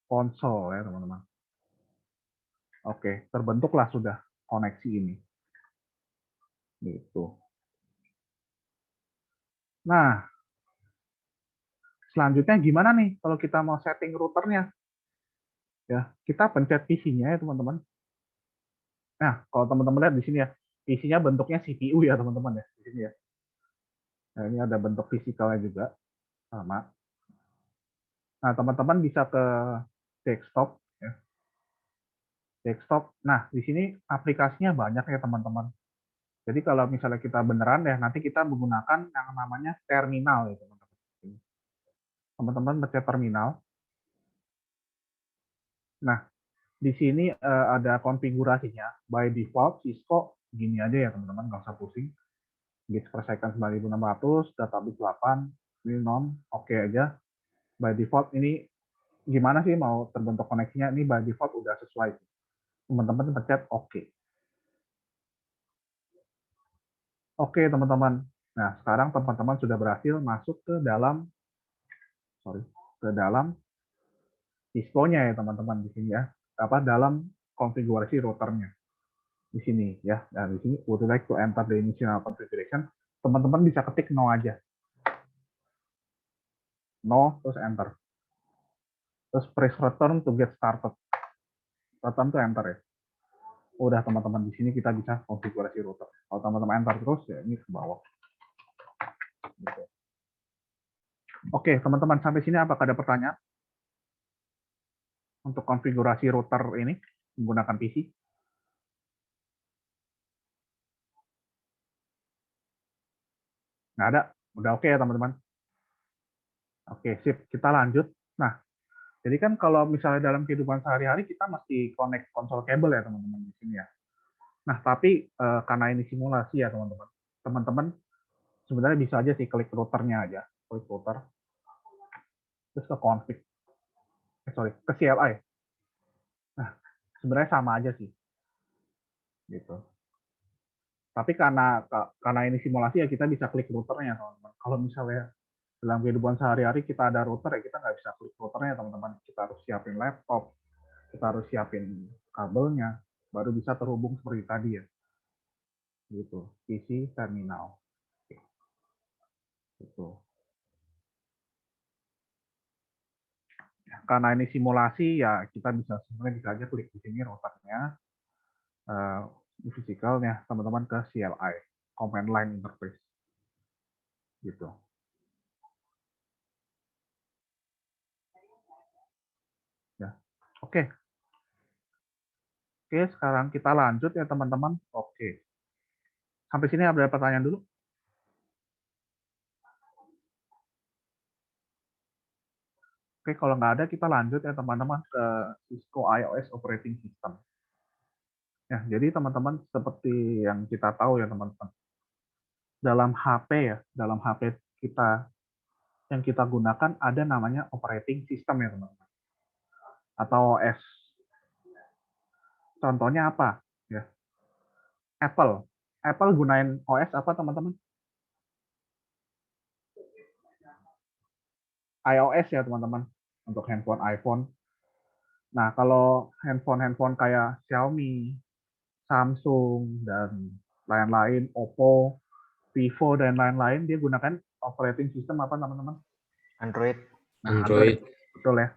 konsol ya teman-teman. Oke, terbentuklah sudah koneksi ini. Gitu. Nah, selanjutnya gimana nih kalau kita mau setting routernya? Ya, kita pencet PC-nya ya teman-teman. Nah, kalau teman-teman lihat di sini ya, PC-nya bentuknya CPU ya teman-teman ya di sini ya. Nah, ini ada bentuk fisikalnya juga sama. Nah, teman-teman bisa ke desktop ya. Desktop. Nah, di sini aplikasinya banyak ya teman-teman. Jadi kalau misalnya kita beneran ya, nanti kita menggunakan yang namanya terminal ya teman-teman. Teman-teman pencet terminal. Nah, di sini ada konfigurasinya. By default, Cisco gini aja ya teman-teman, nggak usah pusing. Bits per second 9600, database 8, ini non, oke aja. By default ini gimana sih mau terbentuk koneksinya? Ini by default udah sesuai. Teman-teman pencet oke. Oke teman-teman. Nah, sekarang teman-teman sudah berhasil masuk ke dalam Cisco-nya ya teman-teman di sini ya. Dalam konfigurasi routernya di sini ya. Nah, di sini would you like to enter the initial configuration? Teman-teman bisa ketik no aja. No terus enter. Terus press return to get started. Return to enter ya. Udah teman-teman di sini kita bisa konfigurasi router. Kalau teman-teman enter terus ya ini ke bawah. Gitu. Oke, teman-teman sampai sini apakah ada pertanyaan? Untuk konfigurasi router ini menggunakan PC? Nggak ada? Udah oke ya teman-teman? Oke, sip. Kita lanjut. Nah, jadi kan kalau misalnya dalam kehidupan sehari-hari kita mesti connect konsol kabel ya teman-teman di sini ya. Nah, tapi karena ini simulasi ya teman-teman. Teman-teman sebenarnya bisa aja sih klik routernya aja. Klik router. Terus ke config. Ke CLI. Nah, sebenarnya sama aja sih. Gitu. Tapi karena ini simulasi ya kita bisa klik routernya teman-teman. Kalau misalnya dalam kehidupan sehari-hari kita ada router ya kita nggak bisa klik routernya teman-teman. Kita harus siapin laptop, kita harus siapin kabelnya, baru bisa terhubung seperti tadi ya. Gitu. PC terminal. Gitu. karena ini simulasi ya kita sebenarnya bisa aja klik di sini routernya, di physicalnya teman-teman ke CLI, command line interface, gitu. Ya, oke. Oke, sekarang kita lanjut ya teman-teman. Oke, sampai sini ada pertanyaan dulu? Oke, kalau nggak ada kita lanjut ya teman-teman ke Cisco iOS Operating System. Ya, jadi teman-teman seperti yang kita tahu ya teman-teman, dalam HP ya, dalam HP kita yang kita gunakan ada namanya operating system ya teman-teman, atau OS. Contohnya apa? Ya, Apple. Apple gunain OS apa teman-teman? iOS ya teman-teman, untuk handphone iPhone. Nah, kalau handphone kayak Xiaomi, Samsung, dan lain-lain, Oppo, Vivo, dan lain-lain, dia gunakan operating system apa teman-teman? Android. Nah, Android. Betul ya.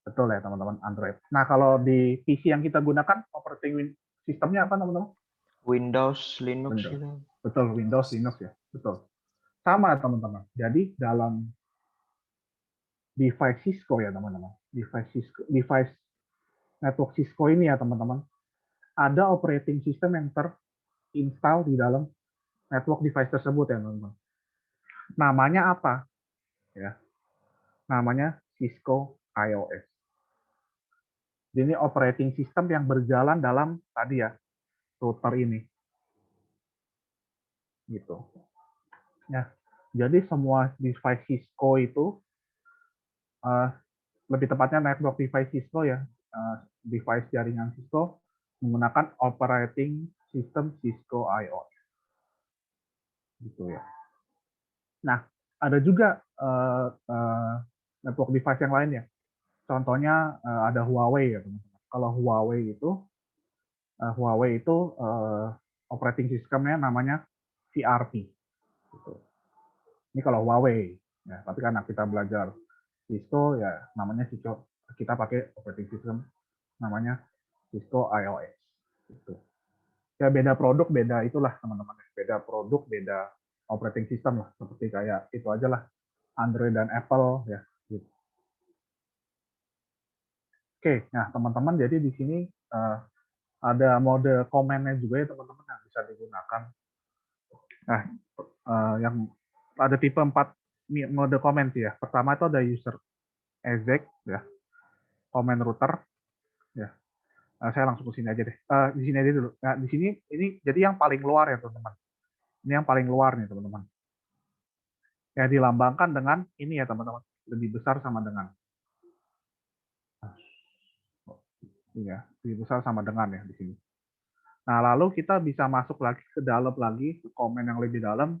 Betul ya teman-teman, Android. Nah, kalau di PC yang kita gunakan, operating systemnya apa teman-teman? Windows, Linux Windows. gitu. Betul, Windows, Linux ya. Betul. Sama teman-teman. Jadi dalam device Cisco ya teman-teman. Device network Cisco ini ya teman-teman. Ada operating system yang terinstall di dalam network device tersebut ya teman-teman. Namanya apa? Ya. Namanya Cisco iOS. Jadi ini operating system yang berjalan dalam tadi ya, router ini. Gitu. Ya. Jadi semua device Cisco itu lebih tepatnya network device Cisco ya, device jaringan Cisco menggunakan operating system Cisco iOS. Gitu ya. Nah, ada juga network device yang lain ya. Contohnya ada Huawei ya, teman-teman. Kalau Huawei itu operating systemnya namanya CRT. Gitu. Ini kalau Huawei. Ya, tapi karena kita belajar Cisco ya namanya Cisco, kita pakai operating system namanya Cisco iOS. Gitu. Ya beda produk beda itulah teman-teman. Beda produk beda operating system lah. Seperti kayak itu aja lah Android dan Apple ya. Gitu. Oke, nah teman-teman jadi di sini ada mode komennya juga ya teman-teman yang bisa digunakan. Nah, yang ada tipe 4 mode komen sih ya. Pertama itu ada user exec ya, comment router ya. Saya langsung ke sini aja deh. Di sini aja dulu. Nah, di sini ini jadi yang paling luar ya teman-teman. Ini yang paling luar nih teman-teman. Ya dilambangkan dengan ini ya teman-teman. Lebih besar sama dengan. Iya, lebih besar sama dengan ya di sini. Nah, lalu kita bisa masuk lagi ke dalam lagi, ke komen yang lebih dalam,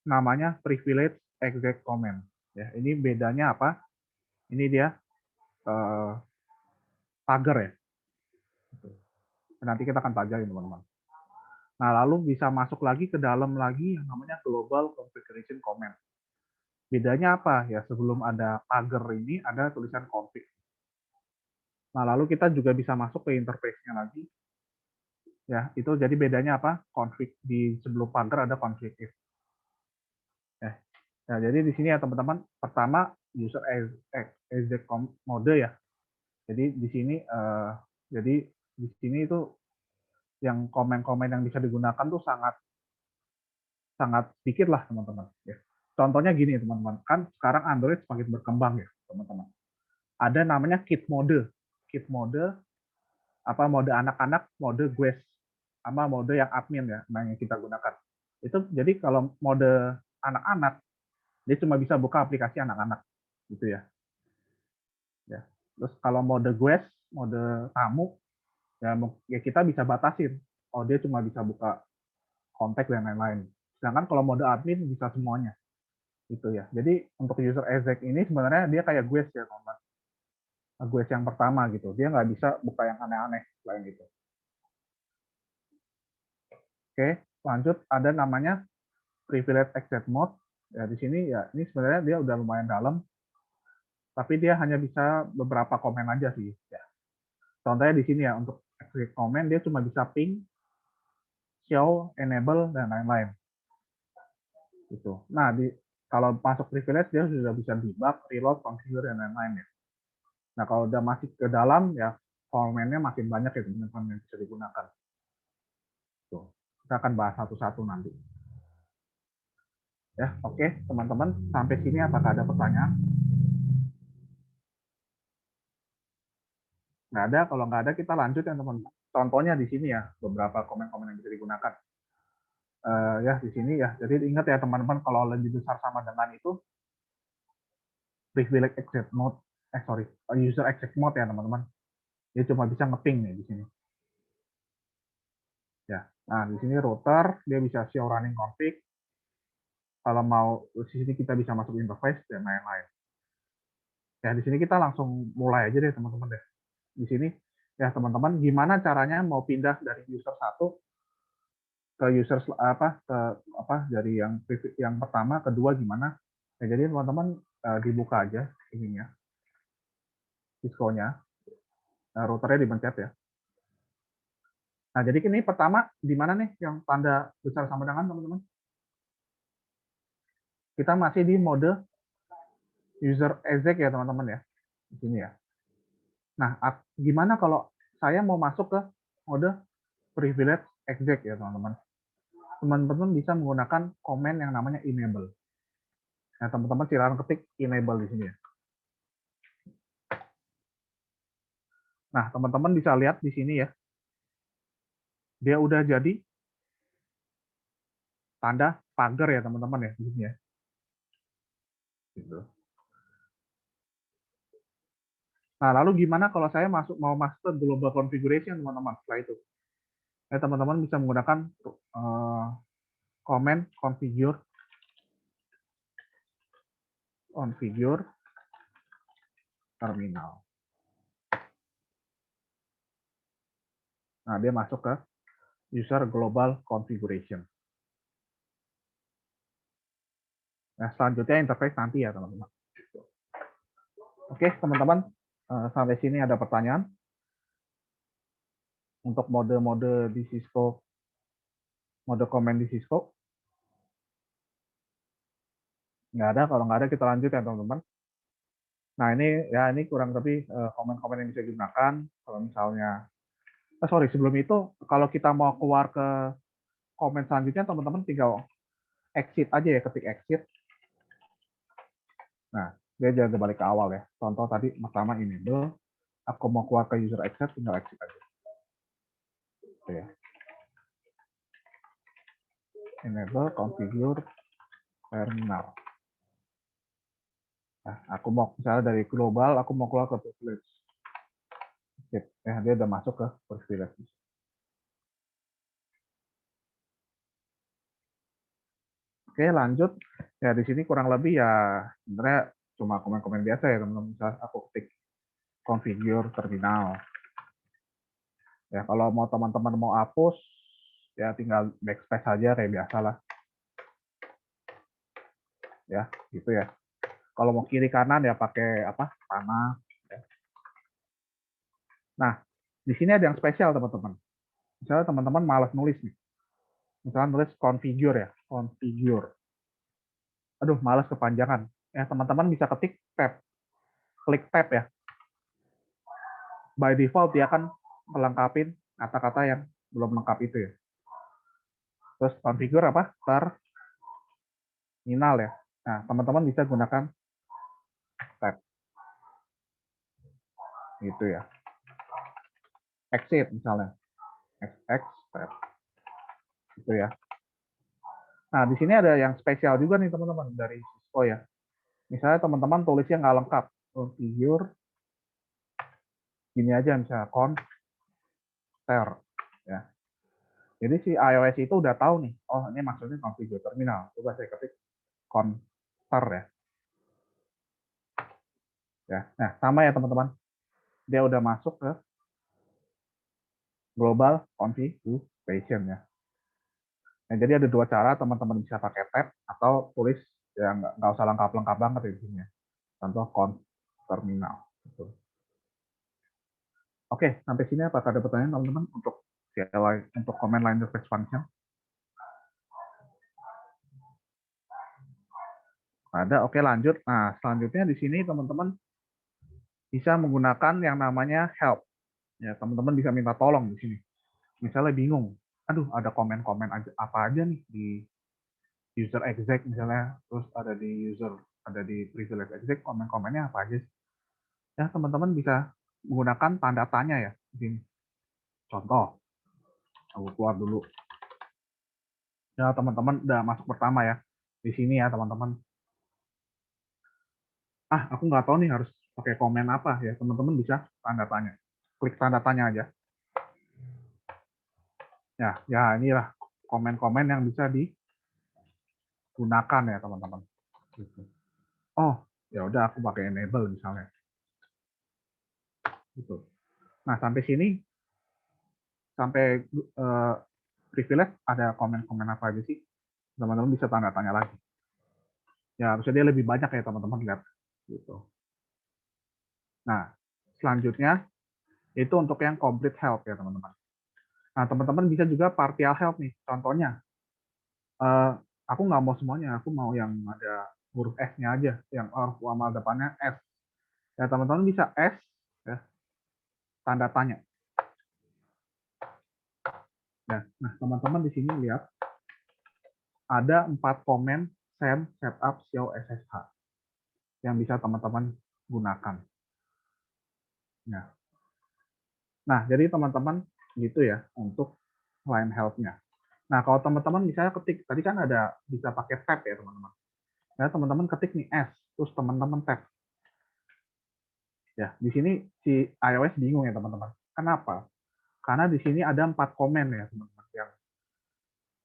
namanya privilege exec comment. Ya, ini bedanya apa? Ini dia pagar ya. Nanti kita akan pelajari teman-teman. Nah, lalu bisa masuk lagi ke dalam lagi yang namanya global configuration comment. Bedanya apa? Ya, sebelum ada pagar ini ada tulisan config. Nah, lalu kita juga bisa masuk ke interface-nya lagi. Ya, itu jadi bedanya apa? Config di sebelum pagar ada config if. Ya. Nah, jadi di sini ya teman-teman, pertama user exec mode ya. Jadi di sini itu yang komen-komen yang bisa digunakan tuh sangat sedikit lah teman-teman. Ya. Contohnya gini teman-teman, kan sekarang Android semakin berkembang ya teman-teman. Ada namanya kit mode apa mode anak-anak, mode guest, sama mode yang admin ya, yang kita gunakan. Itu jadi kalau mode anak-anak dia cuma bisa buka aplikasi anak-anak gitu ya. Ya. Terus kalau mode guest, mode tamu ya kita bisa batasin. Oh dia cuma bisa buka kontak dan lain-lain. Sedangkan kalau mode admin bisa semuanya. Gitu ya. Jadi untuk user exec ini sebenarnya dia kayak guest ya teman-teman. Guest yang pertama gitu. Dia nggak bisa buka yang aneh-aneh selain itu. Oke, lanjut ada namanya privilege exec mode. Ya di sini ya ini sebenarnya dia udah lumayan dalam. tapi dia hanya bisa beberapa komen aja sih. Ya. Contohnya di sini ya, untuk exit comment dia cuma bisa ping, show, enable, dan lain-lain. Gitu. Nah, kalau masuk privilege dia sudah bisa debug, reload, configure, dan lain-lain ya. Nah, kalau udah masih ke dalam ya komennya makin banyak ya teman-teman yang bisa digunakan. Tuh. Kita akan bahas satu-satu nanti. Ya, oke, teman-teman, sampai sini apakah ada pertanyaan? Nggak ada, kalau nggak ada kita lanjut ya teman-teman. Contohnya di sini ya, beberapa komen-komen yang bisa digunakan. Ya, di sini ya, jadi ingat ya teman-teman, kalau lebih besar sama dengan itu, privilege exit mode, user exit mode ya teman-teman. Dia cuma bisa ngeping nih di sini. Ya, nah di sini router, dia bisa show running config. Kalau mau di sini kita bisa masuk interface dan lain-lain. Ya, di sini kita langsung mulai aja deh teman-teman deh. Di sini ya teman-teman gimana caranya mau pindah dari user 1 ke user dari yang pertama, kedua gimana? Ya, jadi teman-teman dibuka aja ininya, Cisco-nya, routernya dipencet ya. Nah, jadi ini pertama di mana nih yang tanda besar sama dengan teman-teman? Kita masih di mode user exec ya teman-teman ya, di sini ya. Nah, gimana kalau saya mau masuk ke mode privilege exec ya teman-teman? Teman-teman bisa menggunakan komen yang namanya enable. Nah, teman-teman silakan ketik enable di sini ya. Nah, teman-teman bisa lihat di sini ya. Dia udah jadi tanda pagar ya teman-teman ya di sini ya. Gitu. Nah, lalu gimana kalau saya mau masuk ke global configuration teman-teman setelah itu? Ya, teman-teman bisa menggunakan comment configure terminal. Nah, dia masuk ke user global configuration. Nah, selanjutnya interface nanti ya, teman-teman. Oke, teman-teman, sampai sini ada pertanyaan? Untuk mode-mode di Cisco, mode komen di Cisco? Nggak ada, kalau nggak ada kita lanjut ya, teman-teman. Nah, ini kurang lebih komen-komen yang bisa digunakan. Kalau misalnya, sebelum itu, kalau kita mau keluar ke komen selanjutnya, teman-teman tinggal exit aja ya, ketik exit. Nah, dia jangan balik ke awal ya. Contoh tadi pertama enable, aku mau keluar ke user exit, tinggal exit aja. Oke. Enable configure terminal. Nah, aku mau misalnya dari global, aku mau keluar ke privilege. Dia udah masuk ke privilege. Oke, lanjut. Ya, di sini kurang lebih ya sebenarnya cuma komen-komen biasa ya, teman-teman. Misalnya aku ketik configure terminal. Ya, kalau mau teman-teman mau hapus, ya tinggal backspace aja kayak biasa lah. Ya, gitu ya. Kalau mau kiri kanan ya pakai panah. Ya. Nah, di sini ada yang spesial teman-teman. Misalnya teman-teman malas nulis nih. Misalnya nulis configure ya, configure. Aduh, malas kepanjangan. Ya, teman-teman bisa ketik tab. Klik tab ya. By default dia akan melengkapi kata-kata yang belum lengkap itu ya. Terus configure terminal ya. Nah, teman-teman bisa gunakan tab. Gitu ya. Exit misalnya. Exit tab. Gitu ya. Nah, di sini ada yang spesial juga nih teman-teman dari Cisco ya. Misalnya teman-teman tulisnya nggak lengkap. Configure gini aja misalnya conter ya. Jadi si iOS itu udah tahu nih, oh ini maksudnya configure terminal. Coba saya ketik conter ya. Ya, nah sama ya teman-teman. Dia udah masuk ke global configuration ya. Nah, jadi ada dua cara teman-teman bisa pakai tab atau tulis ya nggak usah lengkap-lengkap banget ya di sini. Contoh terminal. Gitu. Oke, sampai sini apakah ada pertanyaan teman-teman untuk CLI, untuk command line interface function? Ada, oke lanjut. Nah, selanjutnya di sini teman-teman bisa menggunakan yang namanya help. Ya, teman-teman bisa minta tolong di sini. Misalnya bingung, aduh ada komen-komen apa aja nih di user exec misalnya, terus ada di privilege exec, komen-komennya apa aja sih? Ya, teman-teman bisa menggunakan tanda tanya ya di sini. Contoh, aku keluar dulu. Ya, teman-teman udah masuk pertama ya. Di sini ya, teman-teman. Aku nggak tahu nih harus pakai komen apa ya. Teman-teman bisa tanda tanya. Klik tanda tanya aja. Ya inilah komen-komen yang bisa digunakan ya, teman-teman. Gitu. Oh, ya udah aku pakai enable misalnya. Gitu. Nah, sampai sini sampai privilege ada komen-komen apa aja sih? Teman-teman bisa tanda tanya lagi. Ya, harusnya dia lebih banyak ya, teman-teman lihat. Gitu. Nah, selanjutnya itu untuk yang complete help ya, teman-teman. Nah, teman-teman bisa juga partial help nih. Contohnya, aku nggak mau semuanya, aku mau yang ada huruf S-nya aja, yang huruf amal depannya S. Ya, teman-teman bisa S, ya, tanda tanya. Ya, nah, teman-teman di sini lihat, ada 4 komen send, setup, show, SSH yang bisa teman-teman gunakan. Nah, jadi teman-teman gitu ya untuk line help-nya. Nah, kalau teman-teman misalnya ketik, tadi kan ada bisa pakai tab ya, teman-teman. Ya, teman-teman ketik nih S, terus teman-teman tab. Ya, di sini si iOS bingung ya, teman-teman. Kenapa? Karena di sini ada 4 komen ya, teman-teman, yang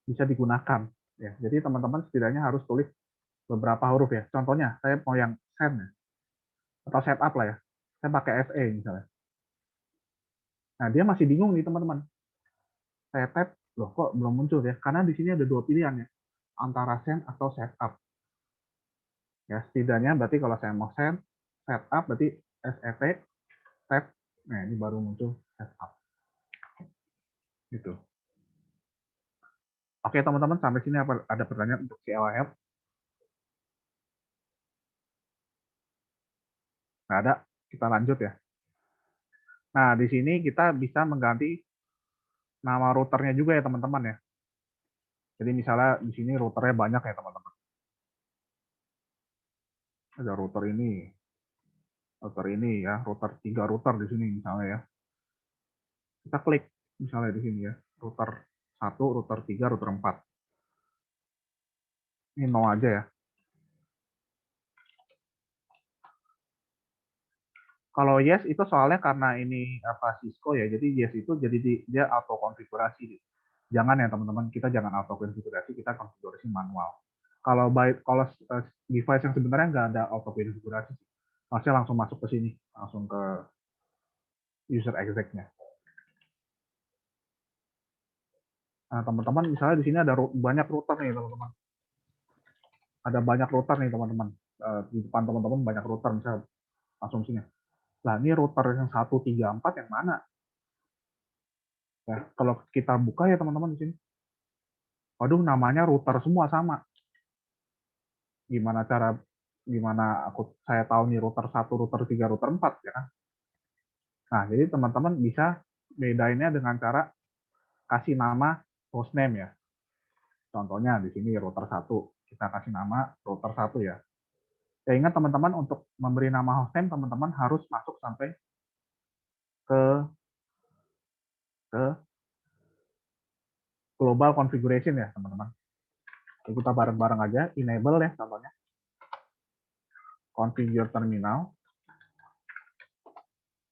bisa digunakan. Ya, jadi teman-teman setidaknya harus tulis beberapa huruf ya. Contohnya, saya mau yang send ya, atau setup lah ya. Saya pakai SE misalnya. Nah, dia masih bingung nih, teman-teman. Saya tab, loh kok belum muncul ya? Karena di sini ada 2 pilihan ya, antara send atau setup. Ya, setidaknya berarti kalau saya mau send, setup berarti SET, tab, nah ini baru muncul setup. Gitu. Oke teman-teman, sampai sini ada pertanyaan untuk CLI help? Nggak ada, kita lanjut ya. Nah, di sini kita bisa mengganti nama routernya juga ya teman-teman ya. Jadi misalnya di sini routernya banyak ya teman-teman. Ada router ini ya, router 3 router di sini misalnya ya. Kita klik misalnya di sini ya, router 1, router 3, router 4. Ini no aja ya. Kalau yes itu soalnya karena ini apa Cisco ya, jadi yes itu jadi dia auto konfigurasi. Jangan ya teman-teman, kita jangan auto konfigurasi, kita konfigurasi manual. Kalau device yang sebenarnya nggak ada auto konfigurasi, harusnya langsung masuk ke sini, langsung ke user exec-nya. Nah, teman-teman misalnya di sini ada banyak router nih teman-teman. Ada banyak router nih teman-teman. Di depan teman-teman banyak router, misalnya langsung sini. Nah, ini router yang 1, 3, 4 yang mana? Ya, kalau kita buka ya teman-teman di sini. Waduh, namanya router semua sama. Gimana saya tahu nih router 1, router 3, router 4 ya kan? Nah, jadi teman-teman bisa bedainnya dengan cara kasih nama hostname ya. Contohnya di sini router 1, kita kasih nama router 1 ya. Ya ingat teman-teman untuk memberi nama hostname teman-teman harus masuk sampai ke global configuration ya teman-teman. Kita bareng-bareng aja, enable ya contohnya. Configure terminal.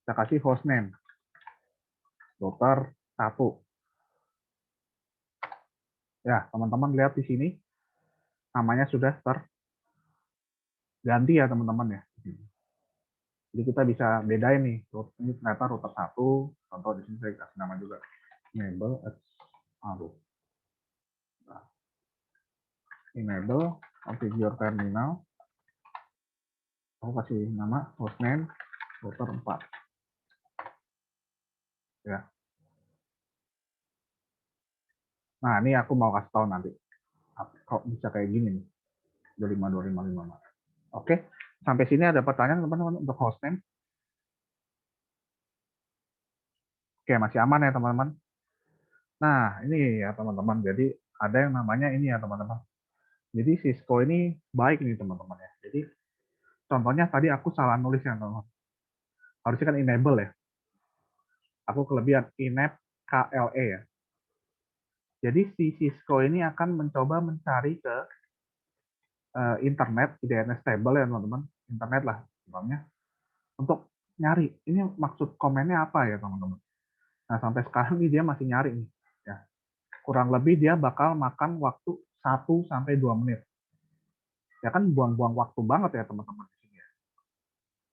Kita kasih hostname. Router 1. Ya, teman-teman lihat di sini namanya sudah terganti ya teman-teman ya. Jadi kita bisa bedain nih, ini ternyata router 1, contoh di sini saya kasih nama juga. Enable, enable configure terminal. Aku kasih nama hostname router 4. Ya. Nah, ini aku mau kasih tahu nanti. Kok bisa kayak gini nih. 252554. Oke, sampai sini ada pertanyaan teman-teman untuk hostname? Oke, masih aman ya teman-teman. Nah, ini ya teman-teman. Jadi ada yang namanya ini ya teman-teman. Jadi Cisco ini baik nih teman-teman ya. Jadi contohnya tadi aku salah nulis ya teman-teman. Harusnya kan enable ya. Aku kelebihan enable KLE ya. Jadi si Cisco ini akan mencoba mencari ke internet, DNS table ya teman-teman. Internet lah contohnya. Untuk nyari. Ini maksud komennya apa ya teman-teman. Nah, sampai sekarang ini dia masih nyari nih. Ya. Kurang lebih dia bakal makan waktu 1-2 menit. Ya kan buang-buang waktu banget ya teman-teman di sini ya.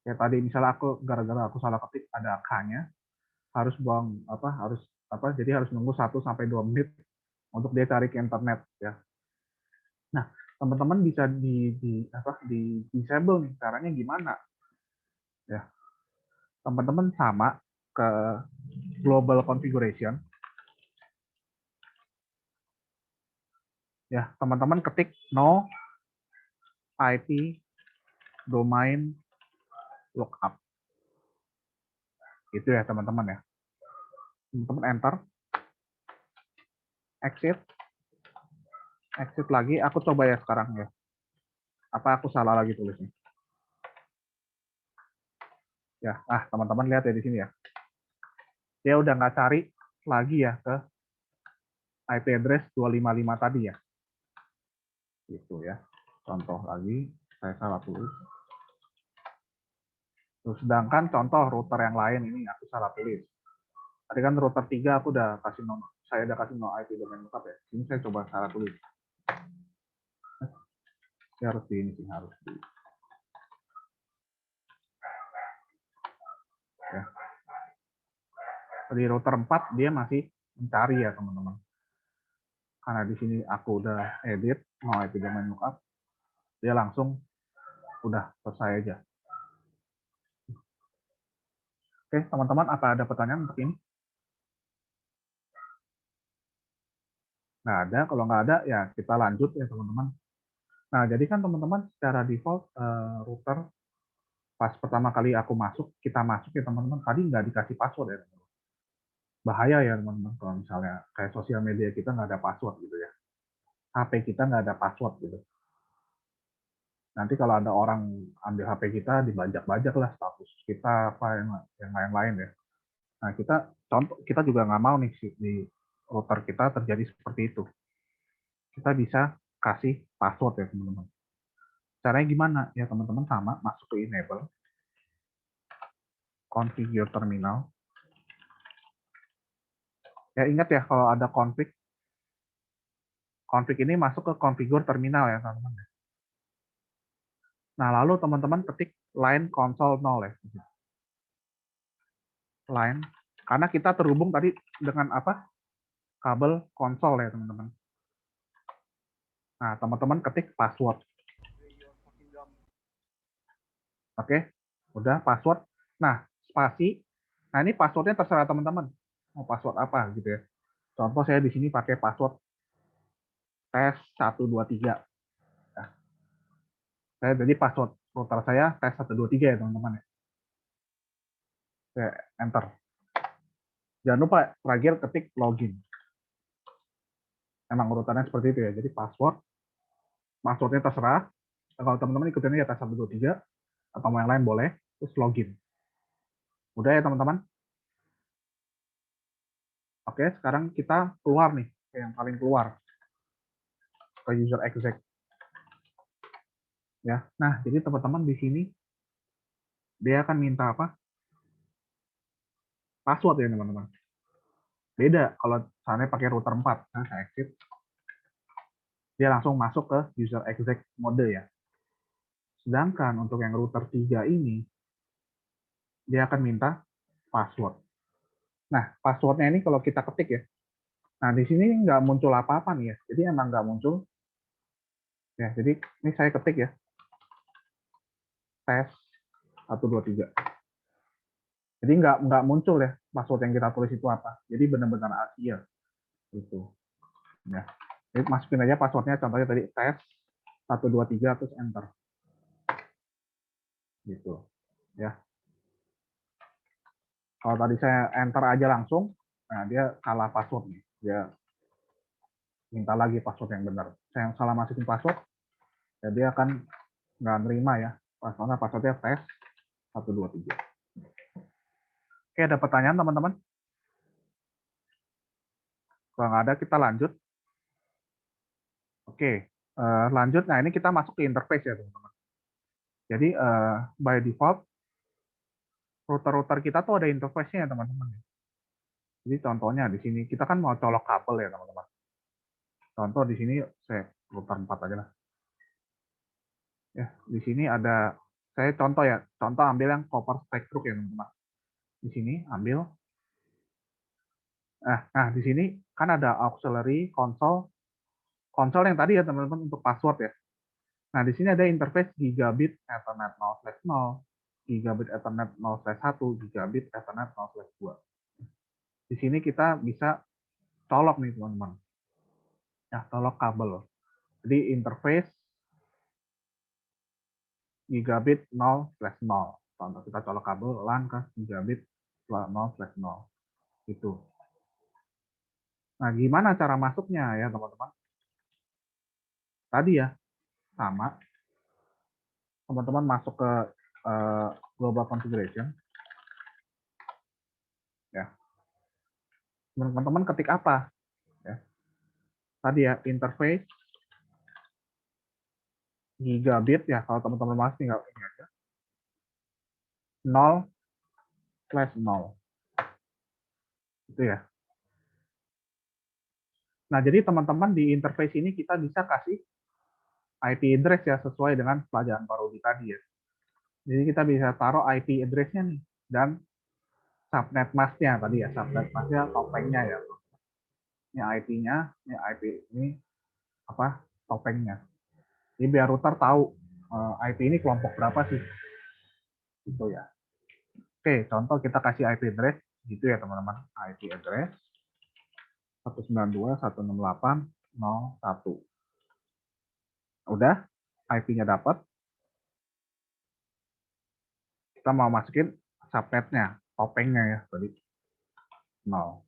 Kayak tadi misalnya aku gara-gara aku salah ketik ada K-nya, harus buang jadi harus nunggu 1-2 menit untuk dia cari ke internet ya. Nah, teman-teman bisa di disable nih. Caranya gimana? Ya. Teman-teman sama ke global configuration. Ya, teman-teman ketik no IP domain lookup. Itu ya teman-teman ya. Teman-teman enter. Exit. Exit lagi. Aku coba ya sekarang ya. Apa aku salah lagi tulisnya? Ya, teman-teman lihat ya di sini ya. Dia udah nggak cari lagi ya ke IP address 255 tadi ya. Gitu ya. Contoh lagi, saya salah tulis. Terus sedangkan contoh router yang lain ini aku salah tulis. Tadi kan router 3 aku udah kasih saya udah kasih no IP domain lookup ya. Ini saya coba salah tulis. Ini harus di ini sih, harus di. Ya. Di router 4 dia masih mencari ya teman-teman. Karena di sini aku udah edit no IP domain lookup, dia langsung udah selesai aja. Oke, teman-teman, apa ada pertanyaan untuk ini? Nggak ada, kalau nggak ada ya kita lanjut ya teman-teman. Nah, jadi kan teman-teman secara default router pas pertama kali kita masuk ya teman-teman, tadi nggak dikasih password ya teman-teman. Bahaya ya teman-teman kalau misalnya kayak sosial media kita nggak ada password gitu ya. HP kita nggak ada password gitu. Nanti kalau ada orang ambil HP kita, dibajak-bajak lah status kita apa yang lain-lain ya. Nah, kita juga nggak mau nih di router kita terjadi seperti itu. Kita bisa kasih password ya teman-teman. Caranya gimana? Ya teman-teman sama, masuk ke enable, configure terminal. Ya ingat ya kalau ada config ini masuk ke configure terminal ya teman-teman. Nah lalu teman-teman ketik line console 0 ya. Line, karena kita terhubung tadi dengan apa? Kabel konsol ya teman-teman. Nah teman-teman ketik password. Oke, udah password. Nah spasi. Nah ini passwordnya terserah teman-teman. Mau password apa gitu ya. Contoh saya di sini pakai password tes 123. Nah, jadi password router saya tes 123 ya teman-teman ya. Oke, enter. Jangan lupa terakhir ketik login. Emang urutannya seperti itu ya. Jadi passwordnya terserah. Kalau teman-teman ikutin ya tes 123 atau mau yang lain boleh. Terus login. Udah ya teman-teman. Oke, sekarang kita keluar nih, yang paling keluar ke user exec. Ya, nah jadi teman-teman di sini dia akan minta apa? Password ya teman-teman. Beda kalau misalnya pakai router 4, nah saya exit, dia langsung masuk ke user exec mode ya. Sedangkan untuk yang router 3 ini, dia akan minta password. Nah, passwordnya ini kalau kita ketik ya, nah di sini nggak muncul apa-apa nih ya, jadi emang nggak muncul. Ya, jadi ini saya ketik ya, tes 123. Jadi nggak muncul ya password yang kita tulis itu apa. Jadi benar-benar Asia itu. Ya. Jadi masukin aja passwordnya, contohnya tadi tes 123 terus enter. Gitu. Ya. Kalau tadi saya enter aja langsung, nah dia salah password nih. Dia minta lagi password yang benar. Saya yang salah masukin password, ya dia akan nggak nerima ya. Passwordnya tes 123. Oke, ada pertanyaan teman-teman? Kalau nggak ada, kita lanjut. Oke, lanjut. Nah, ini kita masuk ke interface ya, teman-teman. Jadi, by default, router-router kita tuh ada interface-nya ya, teman-teman. Jadi, contohnya di sini, kita kan mau colok kabel ya, teman-teman. Contoh di sini, saya router 4 aja lah. Ya, di sini ada, saya contoh ya, contoh ambil yang copper spectrum ya, teman-teman. Di sini, ambil. Nah, di sini kan ada auxiliary console. Console yang tadi ya, teman-teman, untuk password ya. Nah, di sini ada interface gigabit Ethernet 0/0, gigabit Ethernet 0/1, gigabit Ethernet 0/2. Di sini kita bisa colok nih, teman-teman. Ya, colok kabel. Jadi interface gigabit 0/0. Contoh kita colok kabel LAN ke gigabit 0/0. Itu. Nah, gimana cara masuknya ya, teman-teman? Tadi ya, sama. Teman-teman masuk ke global configuration. Ya. Teman-teman ketik apa? Ya. Tadi ya, interface gigabit ya, kalau teman-teman masih tinggal ini aja. 0/0. Itu ya. Nah, jadi teman-teman di interface ini kita bisa kasih IP address ya, sesuai dengan pelajaran parodi tadi ya. Jadi kita bisa taruh IP address-nya nih, dan subnet mask-nya tadi ya, subnet mask-nya topengnya ya. Ini IP-nya, ini IP ini apa? Topengnya. Jadi biar router tahu IP ini kelompok berapa sih. Gitu ya. Oke, contoh kita kasih IP address gitu ya, teman-teman. IP address 192.168.0.1. Udah, IP-nya dapat. Kita mau masukin subnetnya, topengnya ya tadi 0.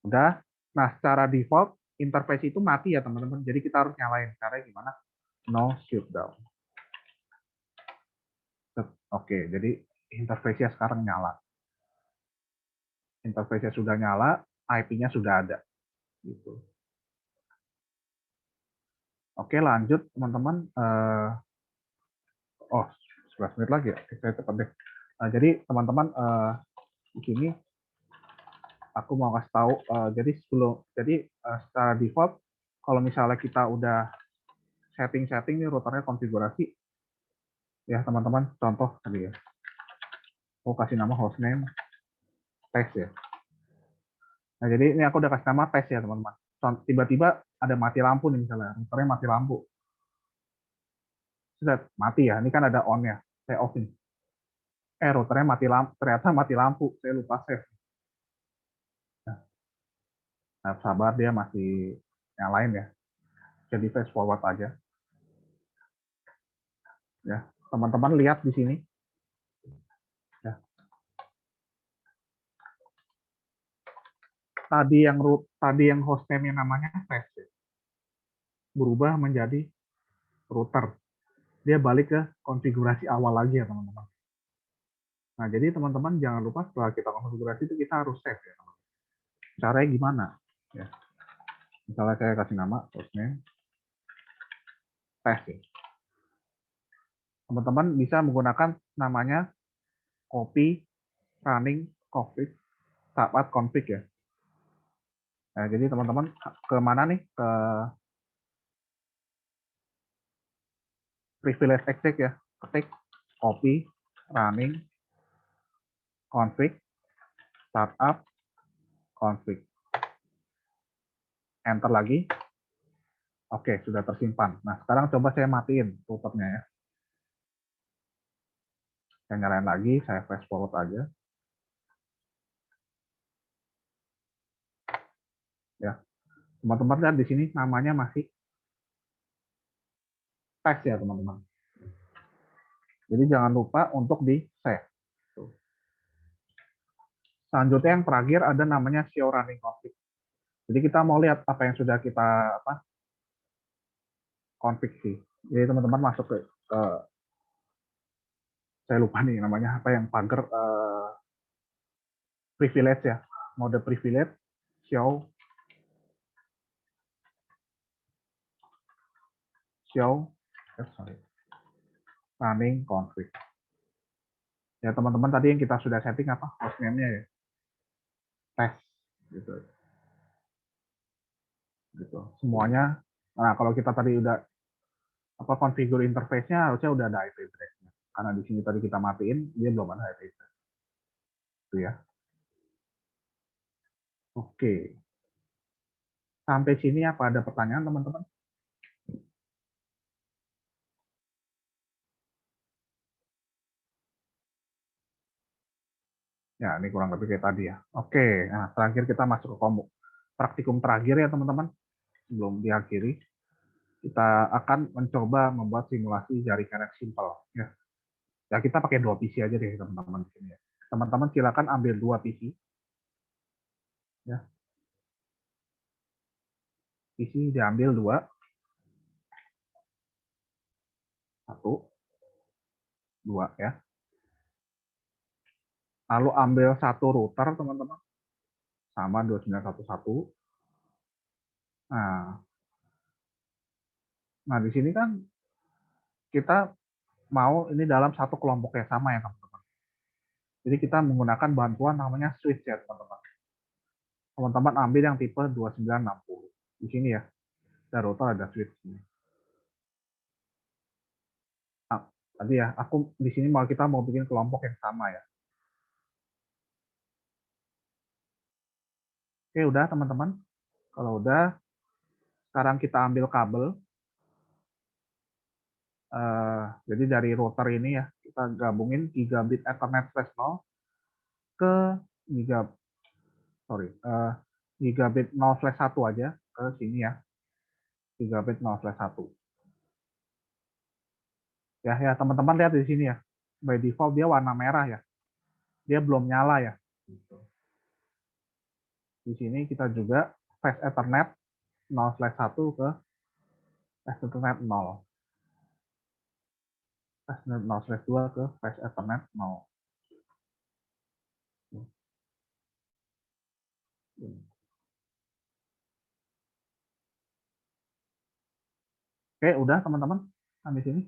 Udah. Nah, secara default interface itu mati ya, teman-teman. Jadi kita harus nyalain. Caranya gimana? No shutdown. Oke, jadi interface-nya sekarang nyala. Interface-nya sudah nyala, IP-nya sudah ada. Gitu. Oke, lanjut teman-teman. 11 menit lagi ya. Saya cepat deh. Jadi teman-teman di sini aku mau kasih tahu. Jadi secara default kalau misalnya kita udah setting nih routernya konfigurasi, ya teman-teman, contoh tadi ya. Aku kasih nama hostname test ya. Nah, jadi ini aku udah kasih nama test ya, teman-teman. Tiba-tiba ada mati lampu nih misalnya, routernya mati lampu. Sudah mati ya, ini kan ada on ya. Saya off ini. Routernya mati lampu, ternyata mati lampu. Saya lupa save. Nah, sabar, dia masih yang lain ya. Jadi fast forward aja. Ya, teman-teman lihat di sini. Ya. Tadi yang hostname-nya namanya test ya. Berubah menjadi router. Dia balik ke konfigurasi awal lagi ya, teman-teman. Nah, jadi teman-teman jangan lupa setelah kita konfigurasi itu kita harus save ya, teman-teman. Caranya gimana? Ya. Misalnya saya kasih nama hostname test ya. Teman-teman bisa menggunakan namanya copy running config saat config ya. Nah, jadi teman-teman ke mana nih? Ke privilege exec ya. Ketik copy running config startup config. Enter lagi. Oke, sudah tersimpan. Nah, sekarang coba saya matiin routernya ya. Saya nyalain lagi, saya fast forward aja. Ya, teman-teman lihat di sini namanya masih teks ya teman-teman. Jadi jangan lupa untuk di save. Selanjutnya yang terakhir ada namanya show running config. Jadi kita mau lihat apa yang sudah kita config sih. Jadi teman-teman masuk ke saya lupa nih namanya apa yang pagar privilege ya, mode privilege show running config. Ya teman-teman tadi yang kita sudah setting apa hostname-nya ya, test gitu. Semuanya. Nah kalau kita tadi udah configure interface-nya harusnya udah ada IP address-nya. Karena di sini tadi kita matiin, dia belum ada IP address. Itu ya. Oke. Sampai sini apa ada pertanyaan teman-teman? Ya, ini kurang lebih kayak tadi ya. Oke, nah terakhir kita masuk ke praktikum terakhir ya teman-teman. Sebelum diakhiri, kita akan mencoba membuat simulasi jaringan yang simpel. Ya kita pakai 2 PC aja deh teman-teman di sini ya. Teman-teman silakan ambil 2 PC. Ya. PC diambil 2. 1, 2 ya. Lalu ambil 1 router teman-teman. Sama 2911. Nah, di sini kan kita mau ini dalam satu kelompok yang sama ya teman-teman. Jadi kita menggunakan bantuan namanya switch ya teman-teman. Teman-teman ambil yang tipe 2960. Di sini ya. Ada router, ada switch. Nah, tadi ya, aku di sini kita mau bikin kelompok yang sama ya. Oke, udah teman-teman. Kalau udah, sekarang kita ambil kabel. Jadi dari router ini ya, kita gabungin gigabit Ethernet /0 ke gigabit 0/1 aja ke sini ya. Gigabit 0/1. Ya teman-teman lihat di sini ya. By default dia warna merah ya. Dia belum nyala ya. Di sini kita juga fast Ethernet 0/1 ke fast Ethernet 0. Fast Ethernet 0/2 ke fast Ethernet 0. Oke, udah teman-teman. Sampai sini.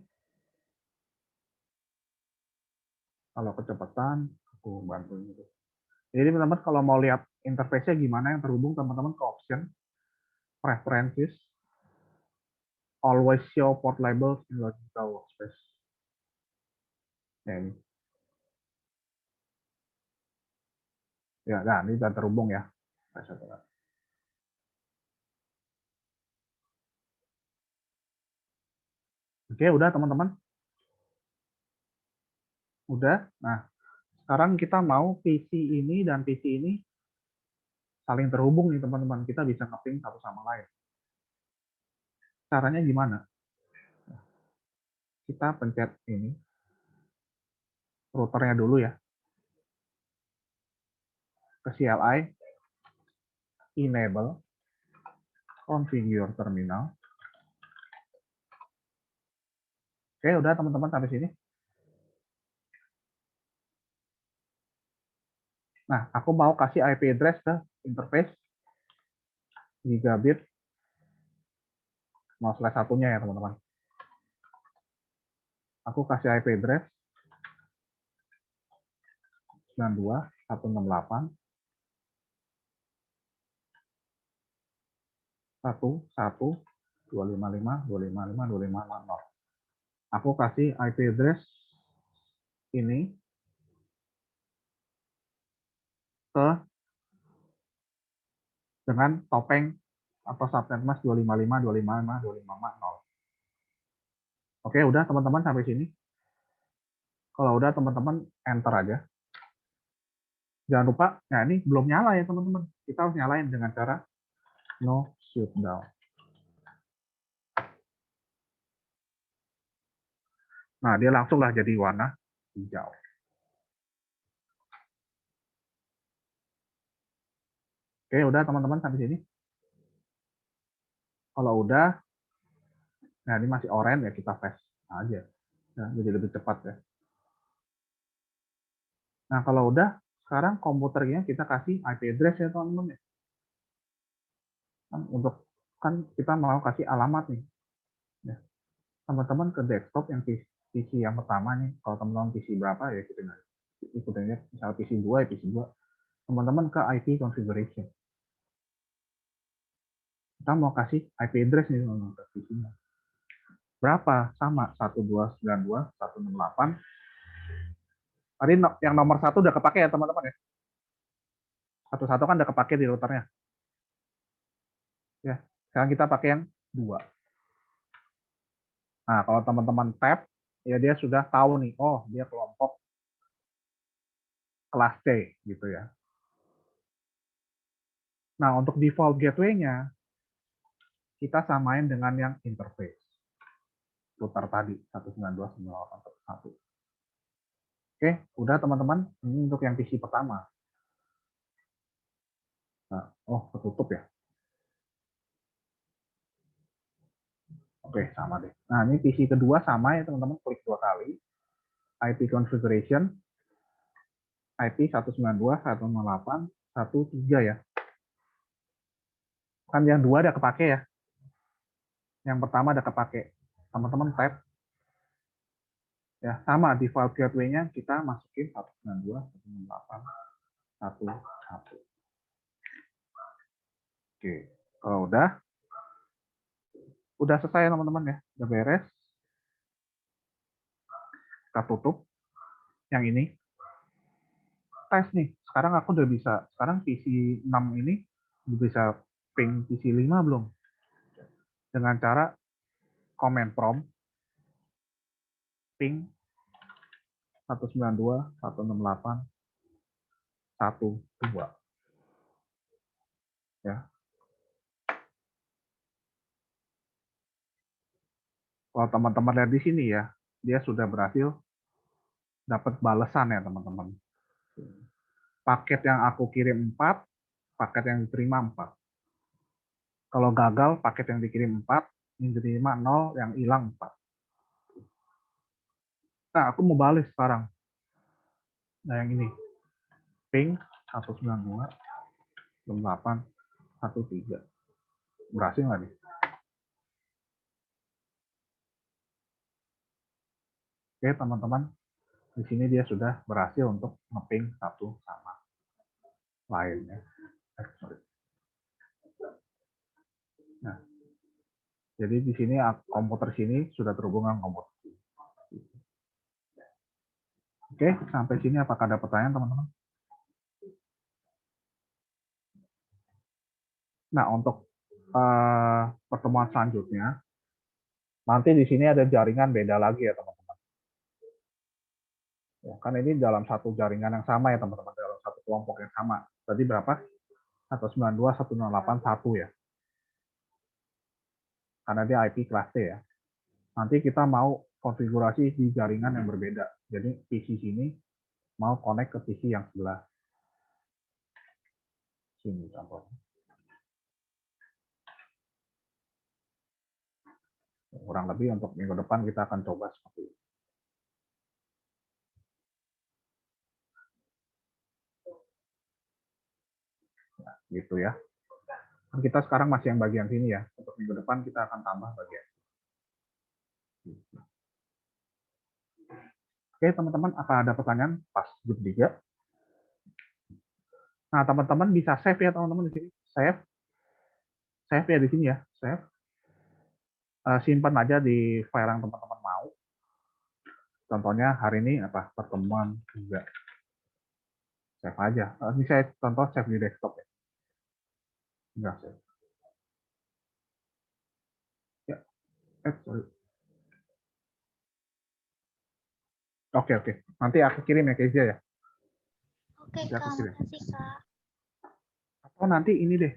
Kalau kecepatan, aku bantu gitu. Jadi teman-teman kalau mau lihat interface-nya gimana yang terhubung, teman-teman ke option, preferences, always show port labels in logical workspace. Ya, ini. Ya, nah, ini sudah terhubung ya. Oke, udah teman-teman. Udah. Nah, sekarang kita mau PC ini dan PC ini saling terhubung nih teman-teman. Kita bisa nge-ping satu sama lain. Caranya gimana? Kita pencet ini. Routernya dulu ya. Ke CLI. Enable. Configure terminal. Oke, udah teman-teman sampai sini. Nah, aku mau kasih IP address ke interface gigabit 0/1-nya ya, teman-teman. Aku kasih IP address 92.168 11255255255. Aku kasih IP address ini ke dengan topeng atau subnet mask 255.255.255.0. Oke, udah teman-teman sampai sini. Kalau udah teman-teman enter aja. Jangan lupa, nah ini belum nyala ya teman-teman. Kita harus nyalain dengan cara no shutdown. Nah, dia langsunglah jadi warna hijau. Oke, udah teman-teman sampai sini. Kalau udah, nah ini masih oranye ya, kita flash aja. Nah, jadi lebih cepat ya. Nah, kalau udah, sekarang komputernya kita kasih IP address ya teman-teman ya. Untuk kan kita mau kasih alamat nih. Ya. Teman-teman ke desktop yang PC yang pertama nih. Kalau teman-teman PC berapa ya kita ikutin aja. Misal PC 2 ya PC 2. Teman-teman ke IP configuration. Kita mau kasih IP address nih teman-teman ke PC-nya. Berapa? Sama 1292.168. Tadi yang nomor 1 udah kepake ya teman-teman ya. Satu-satu kan udah kepake di routernya. Ya, sekarang kita pakai yang 2. Nah, kalau teman-teman tab, ya dia sudah tahu nih, oh dia kelompok kelas C gitu ya. Nah, untuk default gateway-nya, kita samain dengan yang interface. Router tadi, 192.168.1. Oke, udah teman-teman, ini untuk yang PC pertama. Nah, oh, ketutup ya. Oke, sama deh. Nah, ini PC kedua sama ya teman-teman, klik 2 kali. IP configuration, IP 192.168.1.3 ya. Kan yang 2 ada kepake ya. Yang pertama ada kepake. Teman-teman tab. Ya, sama default gateway-nya kita masukin 192.168.1.1. Oke, kalau udah selesai teman-teman ya. Udah beres. Kita tutup yang ini. Tes nih. Sekarang aku udah bisa. Sekarang PC 6 ini udah bisa ping PC 5 belum? Dengan cara command prompt ping 192.168.1.2 ya. Kalau teman-teman lihat di sini ya, dia sudah berhasil dapat balasan ya teman-teman. Paket yang aku kirim 4, paket yang diterima 4. Kalau gagal, paket yang dikirim 4, yang diterima 0, yang hilang 4. Nah, aku mau balas sekarang. Nah, yang ini. Ping 192.168.1.3. Berhasil nggak nih? Oke, teman-teman. Di sini dia sudah berhasil untuk nge-ping satu sama lainnya. Nah, jadi di sini komputer sini sudah terhubung dengan komputer. Oke, sampai sini apakah ada pertanyaan teman-teman? Nah, untuk pertemuan selanjutnya, nanti di sini ada jaringan beda lagi ya teman-teman. Ya, kan ini dalam satu jaringan yang sama ya teman-teman, dalam satu kelompok yang sama. Tadi berapa? 192.168.1 ya. Karena dia IP kelas C ya. Nanti kita mau konfigurasi di jaringan yang berbeda. Jadi PC sini mau connect ke PC yang sebelah sini contohnya. Kurang lebih untuk minggu depan kita akan coba seperti itu. Nah, gitu ya. Kita sekarang masih yang bagian sini ya. Untuk minggu depan kita akan tambah bagian. Oke teman-teman, apa ada pertanyaan pas grup 3? Nah teman-teman bisa save ya teman-teman di sini. Save ya di sini ya. Save. Simpan aja di file yang teman-teman mau. Contohnya hari ini apa? Pertemuan juga. Save aja. Ini saya contoh save di desktop ya. Enggak save. Ya. Sorry. Oke, oke. Nanti aku kirim ya ke Izia ya. Oke, Nanti aku Kak. kirim. Makasih, Kak. Atau nanti ini deh,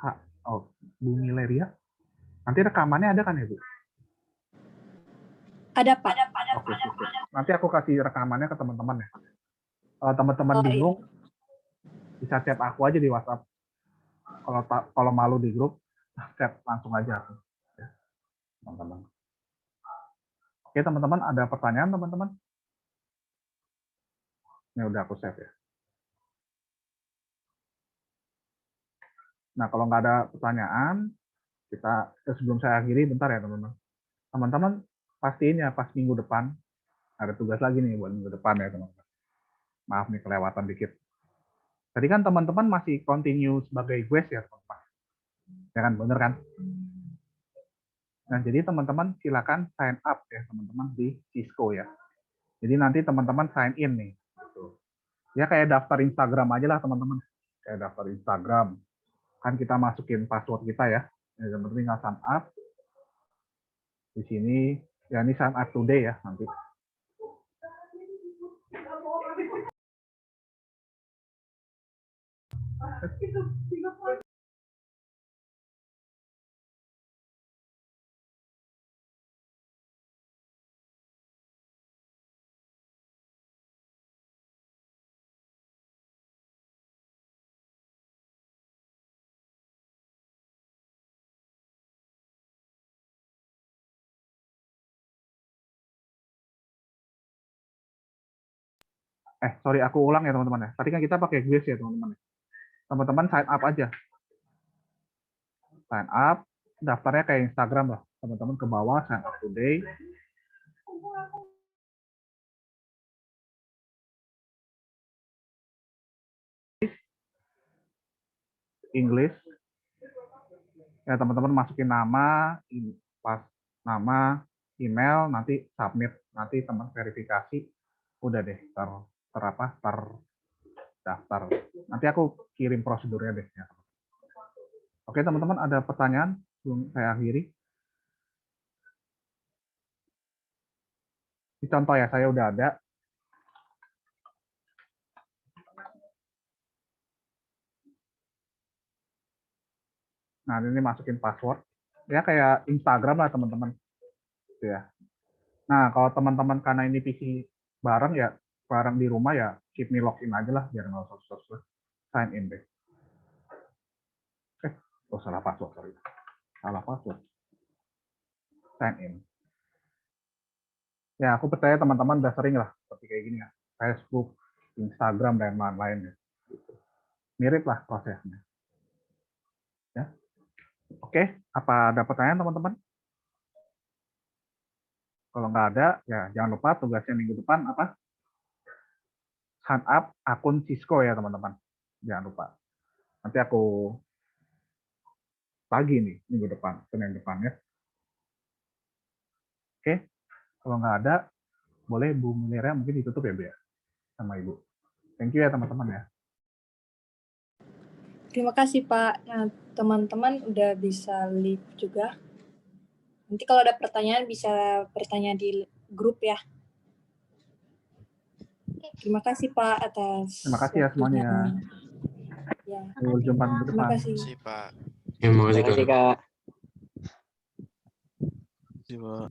Kak. Oh, Bu Mileria. Nanti rekamannya ada kan ya, Bu? Ada, Pak. Oke, sip. Nanti aku kasih rekamannya ke teman-teman ya. Kalau teman-teman Oh, iya. bingung, bisa chat aku aja di WhatsApp. Kalau malu di grup, chat langsung aja aku. Ya, teman-teman. Oke, teman-teman, ada pertanyaan, teman-teman? Ini udah aku save ya. Nah, kalau nggak ada pertanyaan, sebelum saya akhiri, bentar ya, teman-teman. Teman-teman, pastiin ya, pas minggu depan, ada tugas lagi nih buat minggu depan ya, teman-teman. Maaf nih, kelewatan dikit. Tadi kan teman-teman masih continue sebagai guest ya, teman-teman. Ya kan, bener kan? Nah, jadi teman-teman silakan sign up ya, teman-teman, di Cisco ya. Jadi nanti teman-teman sign in nih. Gitu. Ya kayak daftar Instagram aja lah, teman-teman. Kayak daftar Instagram. Kan kita masukin password kita ya. Yang penting tinggal sign up. Di sini, ya ini sign up today ya, nanti. Sorry, aku ulang ya teman-teman ya. Tadi kan kita pakai guest ya teman-teman. Teman-teman sign up aja. Sign up, daftarnya kayak Instagram lah. Teman-teman ke bawah, sign up today. English. Ya teman-teman masukin nama, nama, email, nanti submit, nanti teman verifikasi. Udah deh, terdaftar. Nanti aku kirim prosedurnya deh. Ya. Oke teman-teman, ada pertanyaan sebelum saya akhiri? Ini contoh ya, saya udah ada. Nah, ini masukin password. Ya kayak Instagram lah teman-teman. Ya. Nah, kalau teman-teman karena ini PC bareng ya, bareng di rumah ya, keep me login aja lah, biar nggak usah susah. Sign in deh. Salah password, sorry. Salah password. Sign in. Ya, aku percaya teman-teman udah sering lah, seperti kayak gini ya. Facebook, Instagram, dan lain-lain. Ya. Gitu. Mirip lah prosesnya. Ya. Oke, apa ada pertanyaan teman-teman? Kalau nggak ada, ya jangan lupa tugasnya minggu depan apa? Sign up akun Cisco ya teman-teman. Jangan lupa. Nanti aku pagi nih minggu depan, Senin depan ya. Oke, kalau nggak ada, boleh Bu Munira mungkin ditutup ya Bu ya, sama Ibu. Thank you ya teman-teman ya. Terima kasih, Pak. Nah, teman-teman udah bisa leave juga. Nanti kalau ada pertanyaan bisa bertanya di grup ya. Terima kasih, Pak, atas Terima kasih ya semuanya ya. Ya. Sampai jumpa minggu Terima depan. kasih. Pak. Terima kasih, Kak. Terima kasih, Pak.